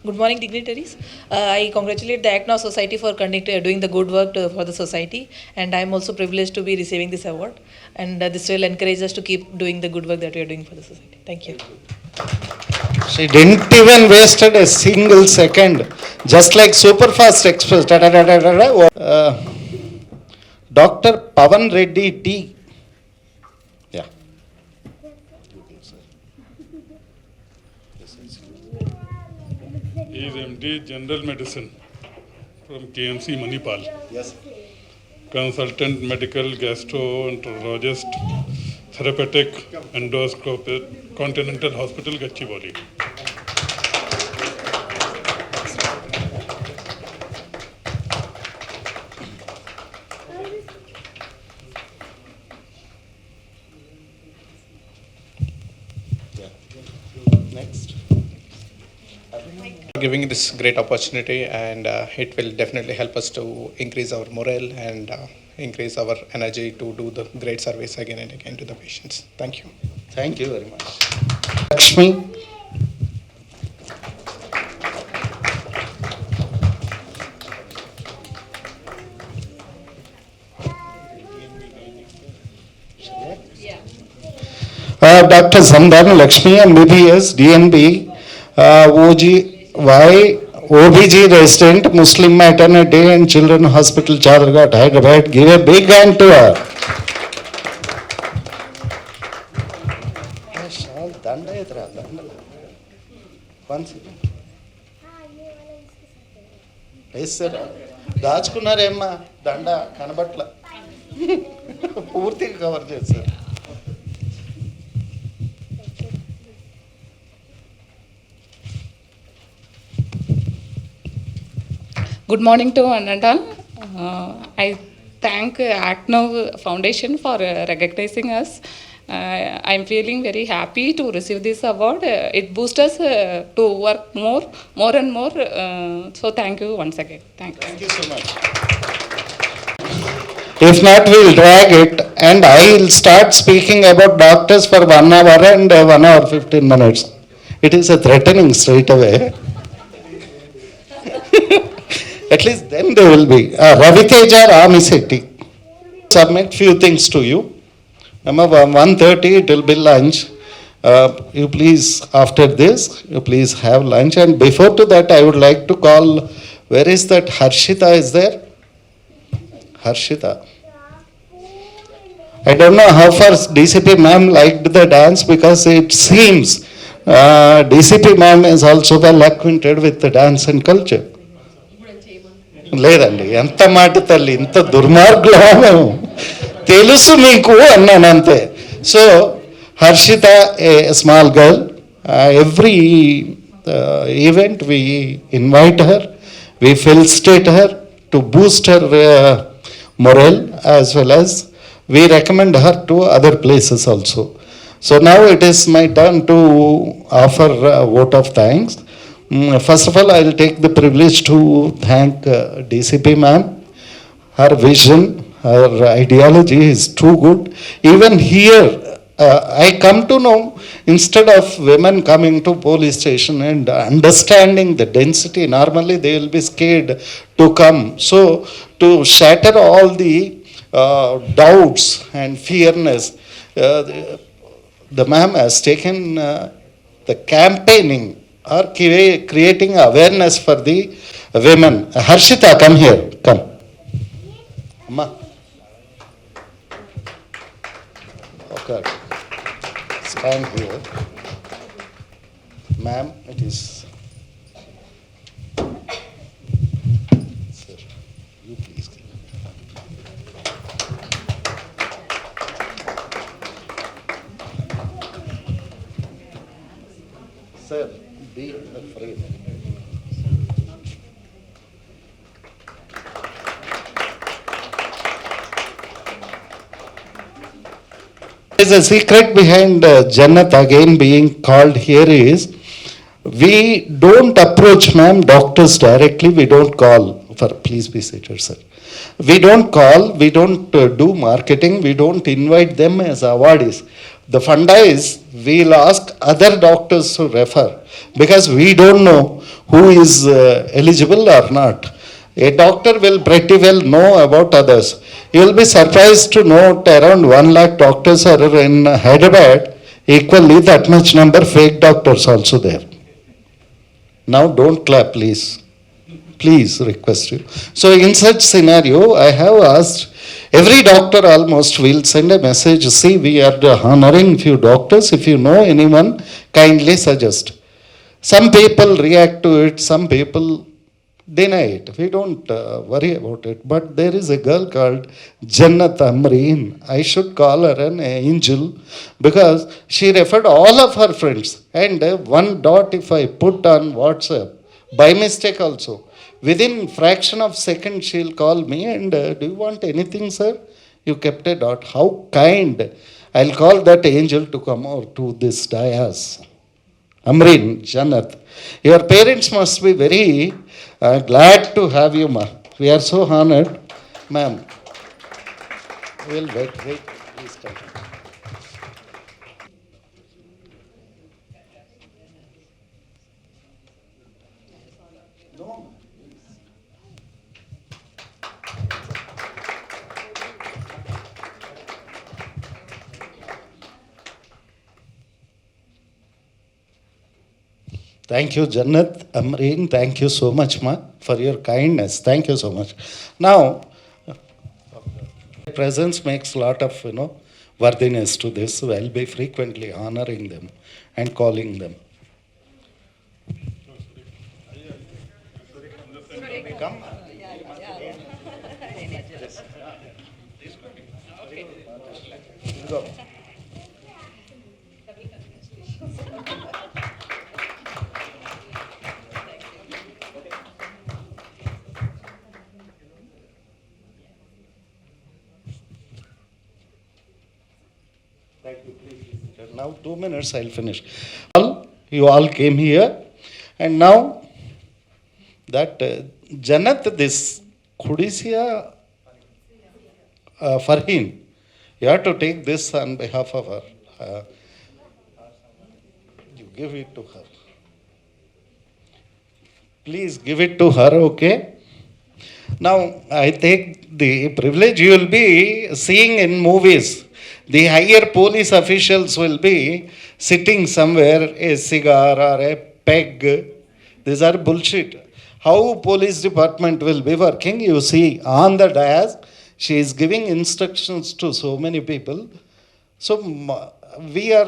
Good morning, dignitaries. I congratulate the ACNOW Society for doing the good work for the society, and I am also privileged to be receiving this award. And this will encourage us to keep doing the good work that we are doing for the society. Thank you. She didn't even wasted a single second, just like super fast express. Dr. Pavan Reddy T. Yeah. He is MD General Medicine from KMC Manipal. Yes. Consultant Medical Gastroenterologist, Therapeutic Endoscopy, Continental Hospital, Gachibowli. Next. Giving this great opportunity, and it will definitely help us to increase our morale and increase our energy to do the great service again and again to the patients. Thank you. Thank you very much. Lakshmi. Dr. Sandhana Lakshmi, MBBS, DNB, OGY, OBG resident, Muslim Maternity and Children Hospital, Charghat, Hyderabad. Give a big hand to her. దాచుకున్నారేమ్మా దండ కనబట్ల పూర్తిగా cover చేశారు. Good morning to one and all. I thank ACNO Foundation for recognizing us. I'm feeling very happy to receive this award. It boosts us to work more and more. So thank you once again. Thank you. Thank you so much. If not, we'll drag it and I'll start speaking about doctors for 1 hour and 1 hour 15 minutes. It is a threatening straight away. At least then they will be. Raviteja Ramisetti. Submit few things to you. 1:30 it will be lunch. You please, after this, you please have lunch. And before to that, I would like to call, where is that Harshita is there? Harshita. I don't know how far DCP ma'am liked the dance, because it seems DCP ma'am is also well acquainted with the dance and culture. లేదండి, ఎంత మాట తల్లి, ఇంత దుర్మార్గులు తెలుసు మీకు అన్నాను అంతే. So Harshita, a small girl, every event we invite her, we felicitate her to boost her morale, as well as we recommend her to other places also. So now it is my turn to offer a vote of thanks. First of all, I will take the privilege to thank DCP ma'am. Her vision, her ideology is too good. Even here, I come to know, instead of women coming to police station and understanding the density, normally they will be scared to come. So to shatter all the doubts and fearness, the ma'am has taken the campaigning or creating awareness for the women. Harshita, come here, come. Amma. Okay. Stand here. Ma'am, it is. Sir, you please. Sir, be afraid. There is a secret behind Jannat again being called here is, we don't approach ma'am doctors directly, we don't call for, please be seated sir. We don't call, we don't do marketing, we don't invite them as awardees. The funda is, we'll ask other doctors to refer, because we don't know who is eligible or not. A doctor will pretty well know about others. You will be surprised to note around 1 lakh doctors are in Hyderabad, equally that much number fake doctors also there. Now don't clap, please. Please request you. So in such scenario, I have asked every doctor almost will send a message, see, we are honoring few doctors, if you know anyone, kindly suggest. Some people react to it, some people deny it. We don't worry about it. But there is a girl called Jannat Amreen. I should call her an angel, because she referred all of her friends. And one dot if I put on WhatsApp, by mistake also, within fraction of second she'll call me and do you want anything, sir? You kept a dot. How kind. I'll call that angel to come over to this dais. Amreen, Jannat, your parents must be very glad to have you, ma. We are so honored. Ma'am, we'll wait, please come. Thank you, Jannat Amreen. Thank you so much, ma, for your kindness. Thank you so much. Now, presence makes a lot of worthiness to this. So I'll be frequently honoring them and calling them. Come. Go. Thank you, please. Now 2 minutes, I'll finish. You all came here, and now that Janat, this Khudisia Farheen, you have to take this on behalf of her. You give it to her. Please give it to her, okay? Now, I take the privilege you will be seeing in movies. The higher police officials will be sitting somewhere, a cigar or a peg. These are bullshit. How police department will be working, you see, on the dais, she is giving instructions to so many people. So, we are,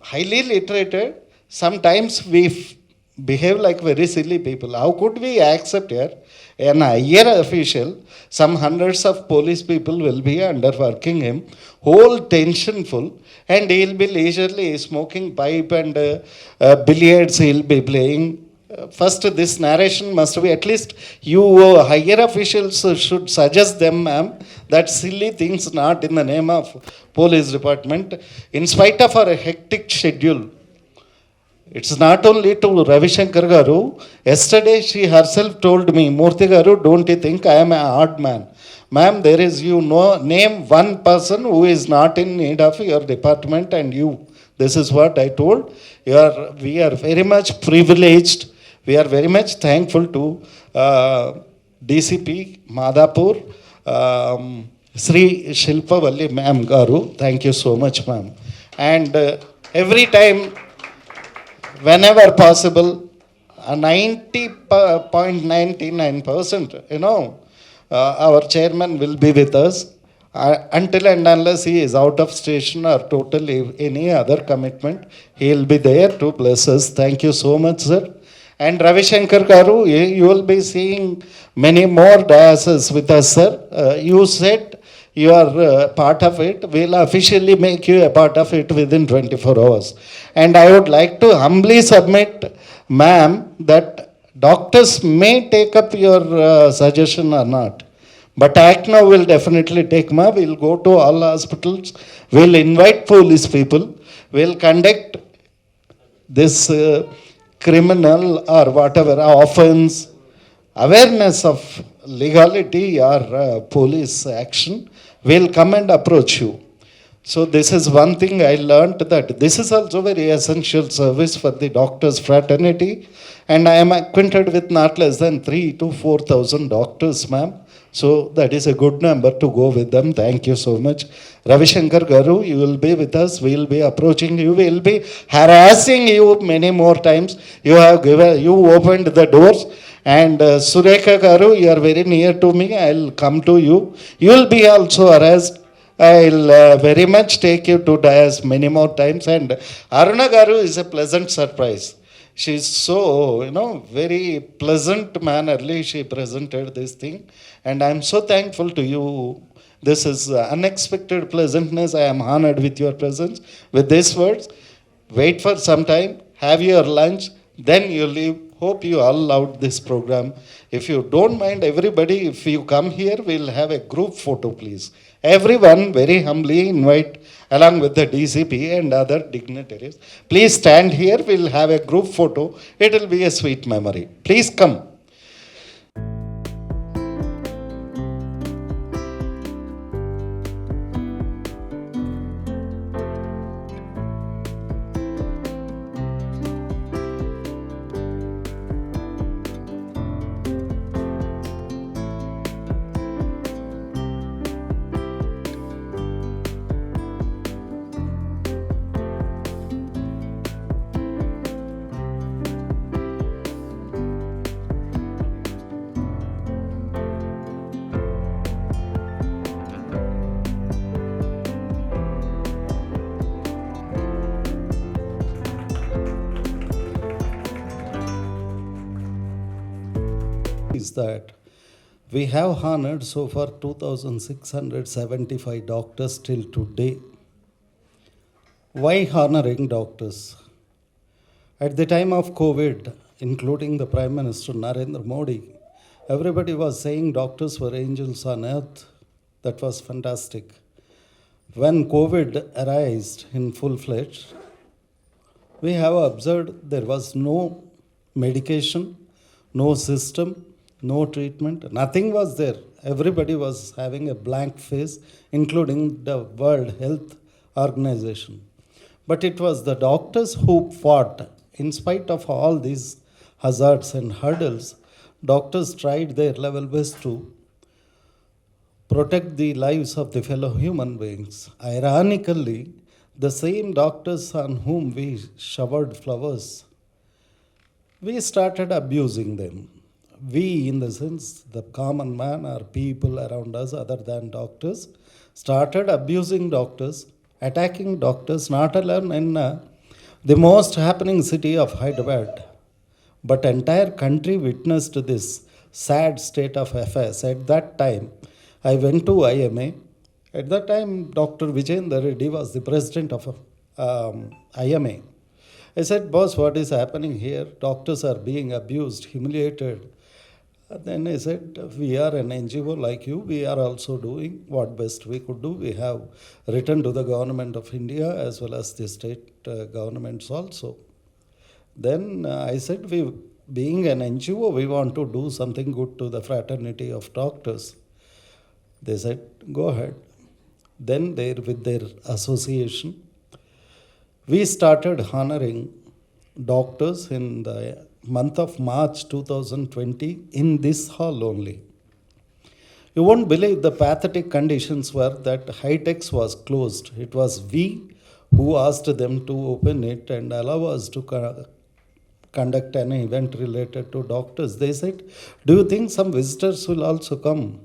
highly literated. Sometimes we behave like very silly people. How could we accept here? An higher official, some hundreds of police people will be underworking him, whole tensionful, and he'll be leisurely smoking pipe and billiards he'll be playing. First, this narration must be, at least you higher officials should suggest them, ma'am, that silly things not in the name of police department. In spite of our hectic schedule, it's not only to Ravi Shankar Garu. Yesterday she herself told me, Murthy Garu, don't you think I am a hard man? Ma'am, there is, name one person who is not in need of your department and you. This is what I told. We are very much privileged. We are very much thankful to DCP Madhapur, Sri Shilpa Valli Ma'am Garu. Thank you so much, ma'am. And every time, whenever possible, 90.99%, our chairman will be with us until and unless he is out of station or totally any other commitment. He will be there to bless us. Thank you so much, sir. And Ravi Shankar Garu, you will be seeing many more dioceses with us, sir. You said you are part of it. We'll officially make you a part of it within 24 hours. And I would like to humbly submit, ma'am, that doctors may take up your suggestion or not. But ACNO will definitely take, ma'am. We'll go to all hospitals. We'll invite police people. We'll conduct this criminal or whatever offense, awareness of legality or police action, will come and approach you. So this is one thing I learned, that this is also very essential service for the doctors fraternity, and I am acquainted with not less than 3,000 to 4,000 doctors, ma'am. So that is a good number to go with them. Thank you so much. Ravi Shankar Garu, you will be with us. We will be approaching you. We will be harassing you many more times. You opened the doors. And Surekha Garu, you are very near to me. I'll come to you. You will be also harassed. I'll very much take you to dais many more times. And Aruna Garu is a pleasant surprise. She is so, very pleasant mannerly she presented this thing. And I am so thankful to you. This is unexpected pleasantness. I am honored with your presence. With these words, wait for some time, have your lunch, then you leave. Hope you all loved this program. If you don't mind, everybody, if you come here, we'll have a group photo, please. Everyone, very humbly invite, along with the DCP and other dignitaries. Please stand here. We'll have a group photo. It will be a sweet memory. Please come. is that we have honored so far 2,675 doctors till today. Why honoring doctors? At the time of COVID, including the Prime Minister Narendra Modi, everybody was saying doctors were angels on earth. That was fantastic. When COVID arose in full-fledged, we have observed there was no medication, no system, no treatment, nothing was there. Everybody was having a blank face, including the World Health Organization. But it was the doctors who fought. In spite of all these hazards and hurdles, doctors tried their level best to protect the lives of the fellow human beings. Ironically, the same doctors on whom we showered flowers, we started abusing them. We, in the sense, the common man or people around us other than doctors, started abusing doctors, attacking doctors, not alone in the most happening city of Hyderabad, but entire country witnessed this sad state of affairs. At that time, I went to IMA. At that time, Dr. Vijayendra Reddy was the president of IMA. I said, boss, what is happening here? Doctors are being abused, humiliated. Then I said, we are an NGO like you. We are also doing what best we could do. We have written to the government of India as well as the state governments also. Then I said, we, being an NGO, we want to do something good to the fraternity of doctors. They said, go ahead. Then they, with their association, we started honoring doctors in the month of March 2020 in this hall only. You won't believe the pathetic conditions were that High-Techs was closed. It was we who asked them to open it and allow us to conduct an event related to doctors. They said, do you think some visitors will also come?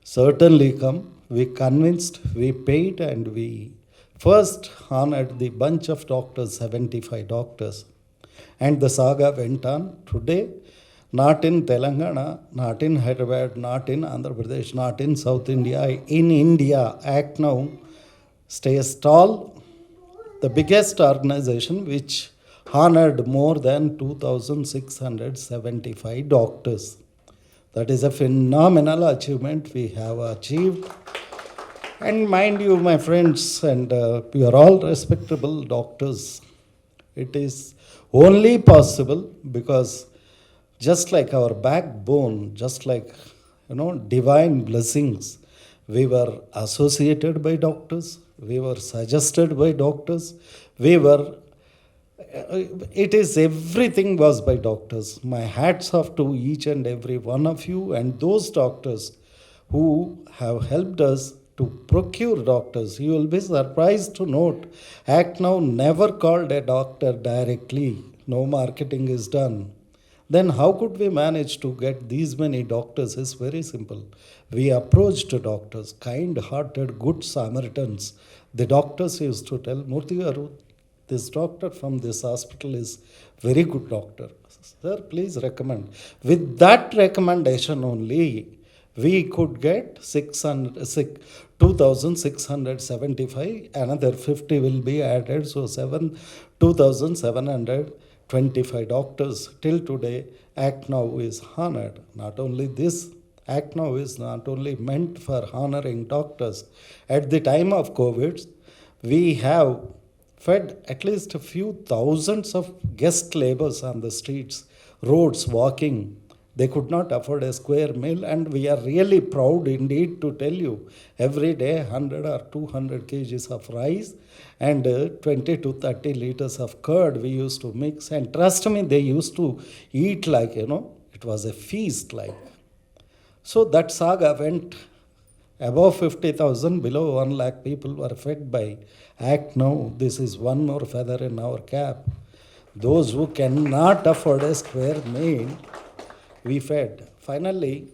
Certainly come. We convinced, we paid, and we first honored the bunch of doctors, 75 doctors. And the saga went on. Today, not in Telangana, not in Hyderabad, not in Andhra Pradesh, not in South India, in India, Act Now stays tall. The biggest organization which honored more than 2,675 doctors. That is a phenomenal achievement we have achieved. And mind you, my friends, and you are all respectable doctors. It is only possible because just like our backbone, just like, divine blessings, we were associated by doctors, we were suggested by doctors, it is everything was by doctors. My hats off to each and every one of you and those doctors who have helped us to procure doctors. You will be surprised to note, Act Now never called a doctor directly. No marketing is done. Then how could we manage to get these many doctors? It's very simple. We approached doctors, kind-hearted, good Samaritans. The doctors used to tell, Murthy Garu, this doctor from this hospital is very good doctor. Sir, please recommend. With that recommendation only, we could get 2,675, another 50 will be added, so 2,725 doctors till today. Act Now is honored. Not only this, Act Now is not only meant for honoring doctors. At the time of COVID, we have fed at least a few thousands of guest laborers on the streets, roads, walking. They could not afford a square meal, and we are really proud indeed to tell you, every day 100 or 200 kgs of rice and 20 to 30 liters of curd we used to mix. And trust me, they used to eat like, it was a feast like. So that saga went above 50,000, below 1 lakh people were fed by Act Now. This is one more feather in our cap. Those who cannot afford a square meal, we fed. Finally,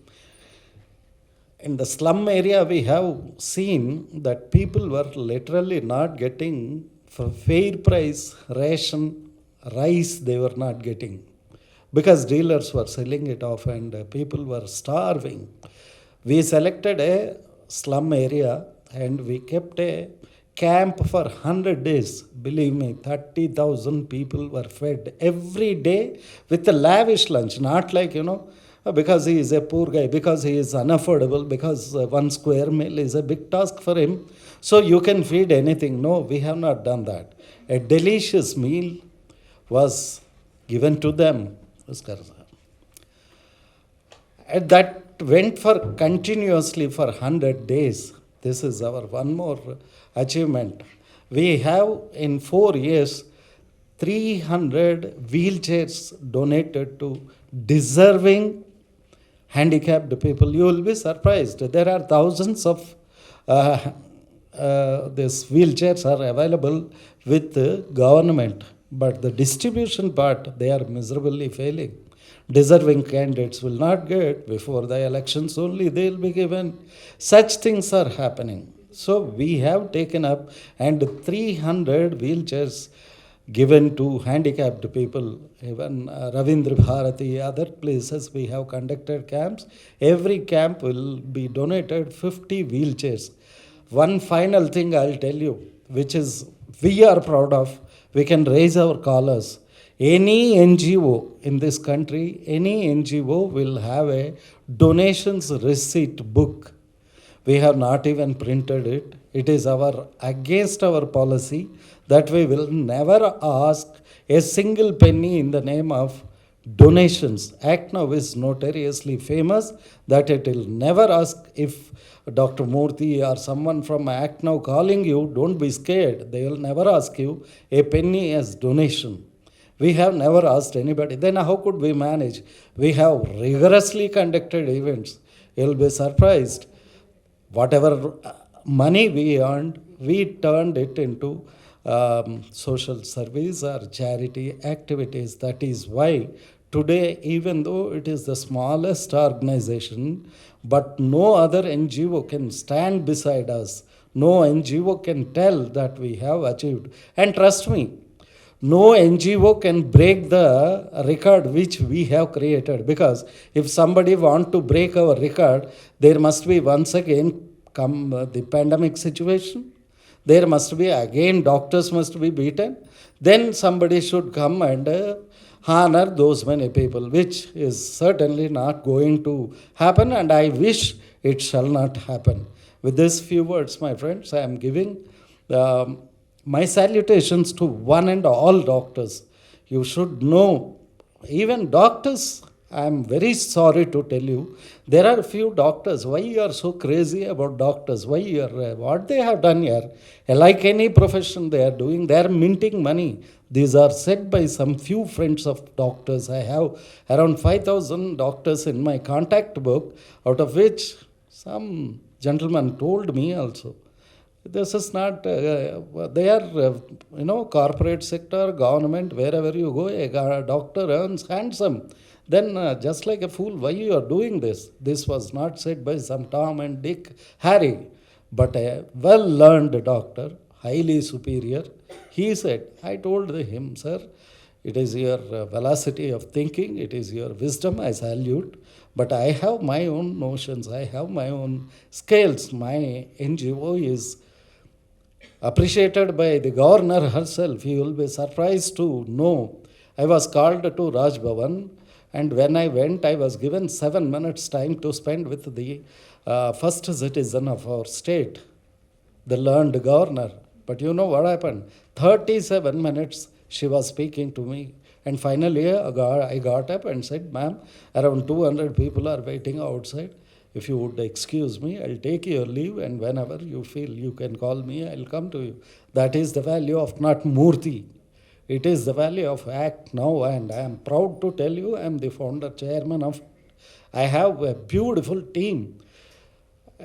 in the slum area, we have seen that people were literally not getting for fair price ration rice, they were not getting. because dealers were selling it off and people were starving. We selected a slum area and we kept a camp for 100 days. Believe me, 30,000 people were fed every day with a lavish lunch, not like, because he is a poor guy, because he is unaffordable, because 1 square meal is a big task for him. So you can feed anything. No, we have not done that. A delicious meal was given to them. And that went for continuously for 100 days. This is our one more achievement. We have in 4 years 300 wheelchairs donated to deserving handicapped people. You will be surprised. There are thousands of these wheelchairs are available with the government, but the distribution part, they are miserably failing. Deserving candidates will not get before the elections only, they will be given. Such things are happening. So we have taken up and 300 wheelchairs given to handicapped people. Even Ravindra Bharati, other places we have conducted camps. Every camp will be donated 50 wheelchairs. One final thing I'll tell you, which is we are proud of, we can raise our collars. Any NGO in this country, any NGO will have a donations receipt book. We have not even printed it. It is against our policy that we will never ask a single penny in the name of donations. ACNOV is notoriously famous that it will never ask. If Dr. Murthy or someone from ACNOV calling you, don't be scared. They will never ask you a penny as donation. We have never asked anybody. Then how could we manage? We have rigorously conducted events. You will be surprised. Whatever money we earned, we turned it into social service or charity activities. That is why today, even though it is the smallest organization, but no other NGO can stand beside us. No NGO can tell that we have achieved. And trust me, no NGO can break the record which we have created, because if somebody want to break our record, there must be once again come the pandemic situation. There must be again doctors must be beaten. Then somebody should come and honor those many people, which is certainly not going to happen, and I wish it shall not happen. With these few words, my friends, I am giving my salutations to one and all doctors. You should know, even doctors, I am very sorry to tell you, there are few doctors. Why you are so crazy about doctors? Why you are, what they have done here? Like any profession they are doing, they are minting money. These are said by some few friends of doctors. I have around 5,000 doctors in my contact book, out of which some gentleman told me also. This is not, they are, corporate sector, government, wherever you go, a doctor earns handsome. Then just like a fool, why you are doing this? This was not said by some Tom and Dick, Harry, but a well-learned doctor, highly superior. He said, I told him, sir, it is your velocity of thinking, it is your wisdom, I salute. But I have my own notions, I have my own scales. My NGO is appreciated by the governor herself. You will be surprised to know. I was called to Raj Bhavan, and when I went, I was given 7 minutes time to spend with the first citizen of our state, the learned governor. But you know what happened? 37 minutes she was speaking to me. And finally, I got up and said, ma'am, around 200 people are waiting outside. If you would excuse me, I'll take your leave, and whenever you feel you can call me, I'll come to you. That is the value of not Murthy. It is the value of Act Now, and I am proud to tell you I am the founder chairman of. I have a beautiful team.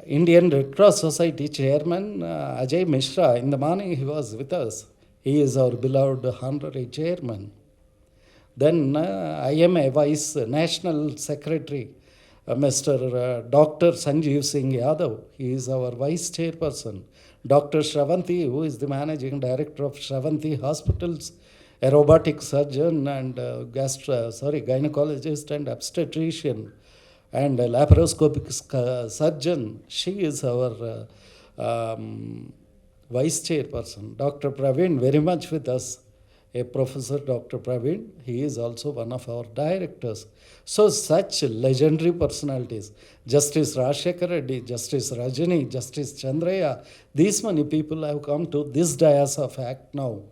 Indian Red Cross Society chairman Ajay Mishra. In the morning he was with us. He is our beloved honorary chairman. Then I am a vice national secretary. Mr. Dr. Sanjeev Singh Yadav, he is our vice chairperson. Dr. Shravanti, who is the managing director of Shravanti Hospitals a robotic surgeon and gynecologist and obstetrician and a laparoscopic surgeon. She is our vice chairperson. Dr. Praveen, very much with us. A professor, Dr. Praveen, he is also one of our directors. So such legendary personalities, Justice Rajshekar Reddy, Justice Rajani, Justice Chandraya, these many people have come to this dais of Act Now.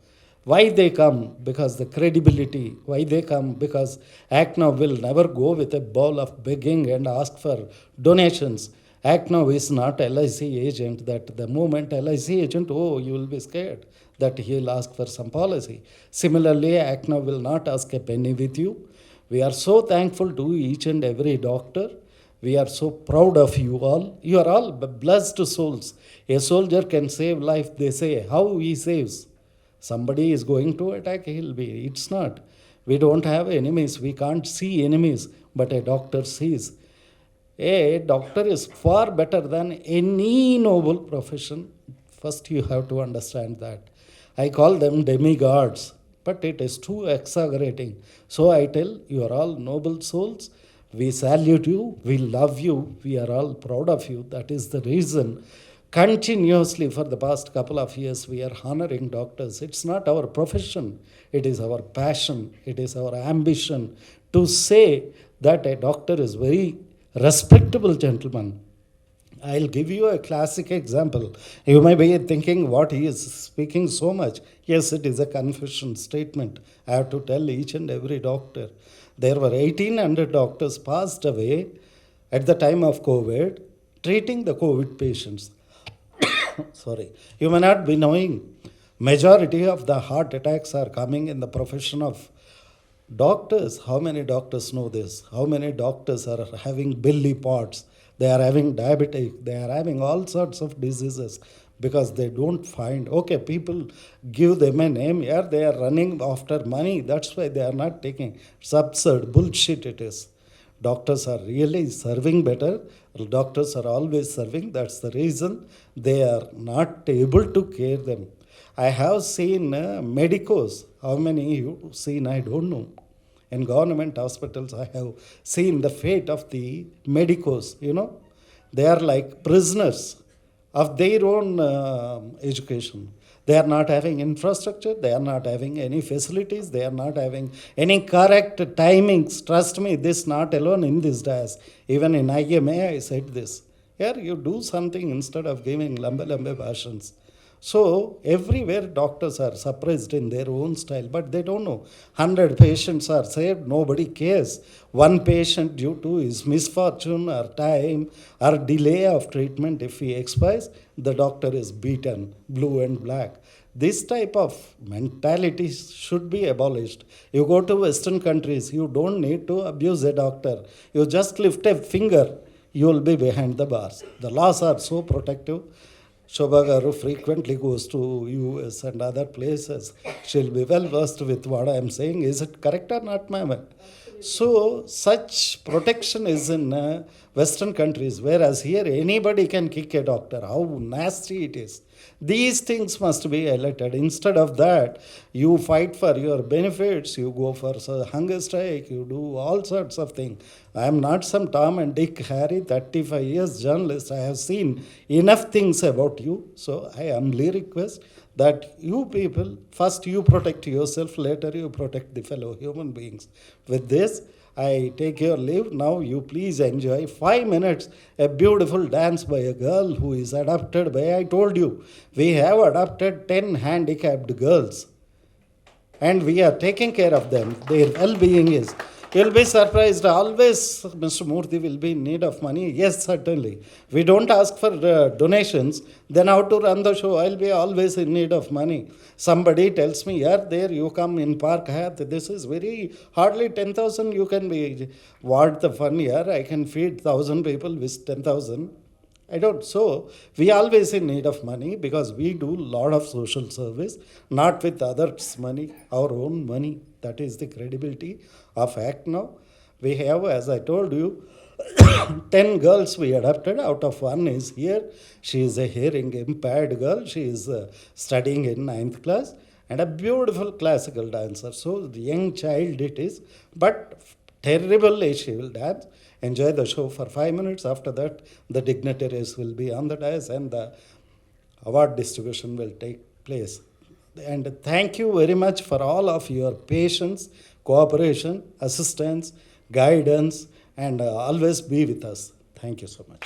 Why they come? Because the credibility. Why they come? Because Act Now will never go with a bowl of begging and ask for donations. Act Now is not LIC agent that the moment LIC agent, oh, you will be scared that he will ask for some policy. Similarly, Act Now will not ask a penny with you. We are so thankful to each and every doctor. We are so proud of you all. You are all blessed souls. A soldier can save life, they say. How he saves? Somebody is going to attack, he'll be. It's not. We don't have enemies. We can't see enemies, but a doctor sees. A doctor is far better than any noble profession. First, you have to understand that. I call them demigods, but it is too exaggerating. So I tell you are all noble souls. We salute you. We love you. We are all proud of you. That is the reason. Continuously for the past couple of years, we are honoring doctors. It's not our profession. It is our passion. It is our ambition to say that a doctor is very respectable gentleman. I'll give you a classic example. You may be thinking what he is speaking so much. Yes, it is a confession statement. I have to tell each and every doctor. There were 1,800 doctors passed away at the time of COVID, treating the COVID patients. Sorry. You may not be knowing, majority of the heart attacks are coming in the profession of doctors. How many doctors know this? How many doctors are having belly parts? They are having diabetes. They are having all sorts of diseases because they don't find. Okay, people give them a name. Yeah, they are running after money. That's why they are not taking. It's absurd. Bullshit it is. Doctors are really serving better. Doctors are always serving. That's the reason they are not able to care them. I have seen medicos. How many you seen? I don't know. In government hospitals, I have seen the fate of the medicos. You know, they are like prisoners of their own education. They are not having infrastructure. They are not having any facilities. They are not having any correct timings. Trust me, this not alone in this days. Even in IMA, I said this. Here, you do something instead of giving lambe bhashans. So, everywhere doctors are suppressed in their own style, but they don't know. 100 patients are saved, nobody cares. One patient, due to his misfortune or time or delay of treatment, if he expires, the doctor is beaten, blue and black. This type of mentality should be abolished. You go to Western countries, you don't need to abuse a doctor. You just lift a finger, you will be behind the bars. The laws are so protective. Shobha Garu frequently goes to US and other places. She'll be well versed with what I am saying. Is it correct or not, ma'am? So, such protection is in Western countries, whereas here anybody can kick a doctor. How nasty it is. These things must be highlighted. Instead of that, you fight for your benefits, you go for hunger strike, you do all sorts of things. I am not some Tom and Dick, Harry, 35 years journalist. I have seen enough things about you. So I humbly request that you people, first you protect yourself, later you protect the fellow human beings. With this, I take your leave. Now you please enjoy 5 minutes, a beautiful dance by a girl who is adopted by, I told you, we have adopted 10 handicapped girls and we are taking care of them. Their well-being is. You'll be surprised. Always Mr. Murthy will be in need of money. Yes, certainly. We don't ask for donations. Then how to run the show? I'll be always in need of money. Somebody tells me, yeah, there you come in Park Hayat. This is very hardly 10,000. You can be, what the fun here? I can feed 1,000 people with 10,000. I don't. So we always in need of money because we do a lot of social service, not with others' money, our own money. That is the credibility of Act Now. We have, as I told you, 10 girls we adopted. Out of one is here. She is a hearing impaired girl. She is studying in 9th class. and a beautiful classical dancer. So the young child it is, but terribly she will dance. Enjoy the show for 5 minutes. After that, the dignitaries will be on the dais and the award distribution will take place. And thank you very much for all of your patience, cooperation, assistance, guidance, and always be with us. Thank you so much.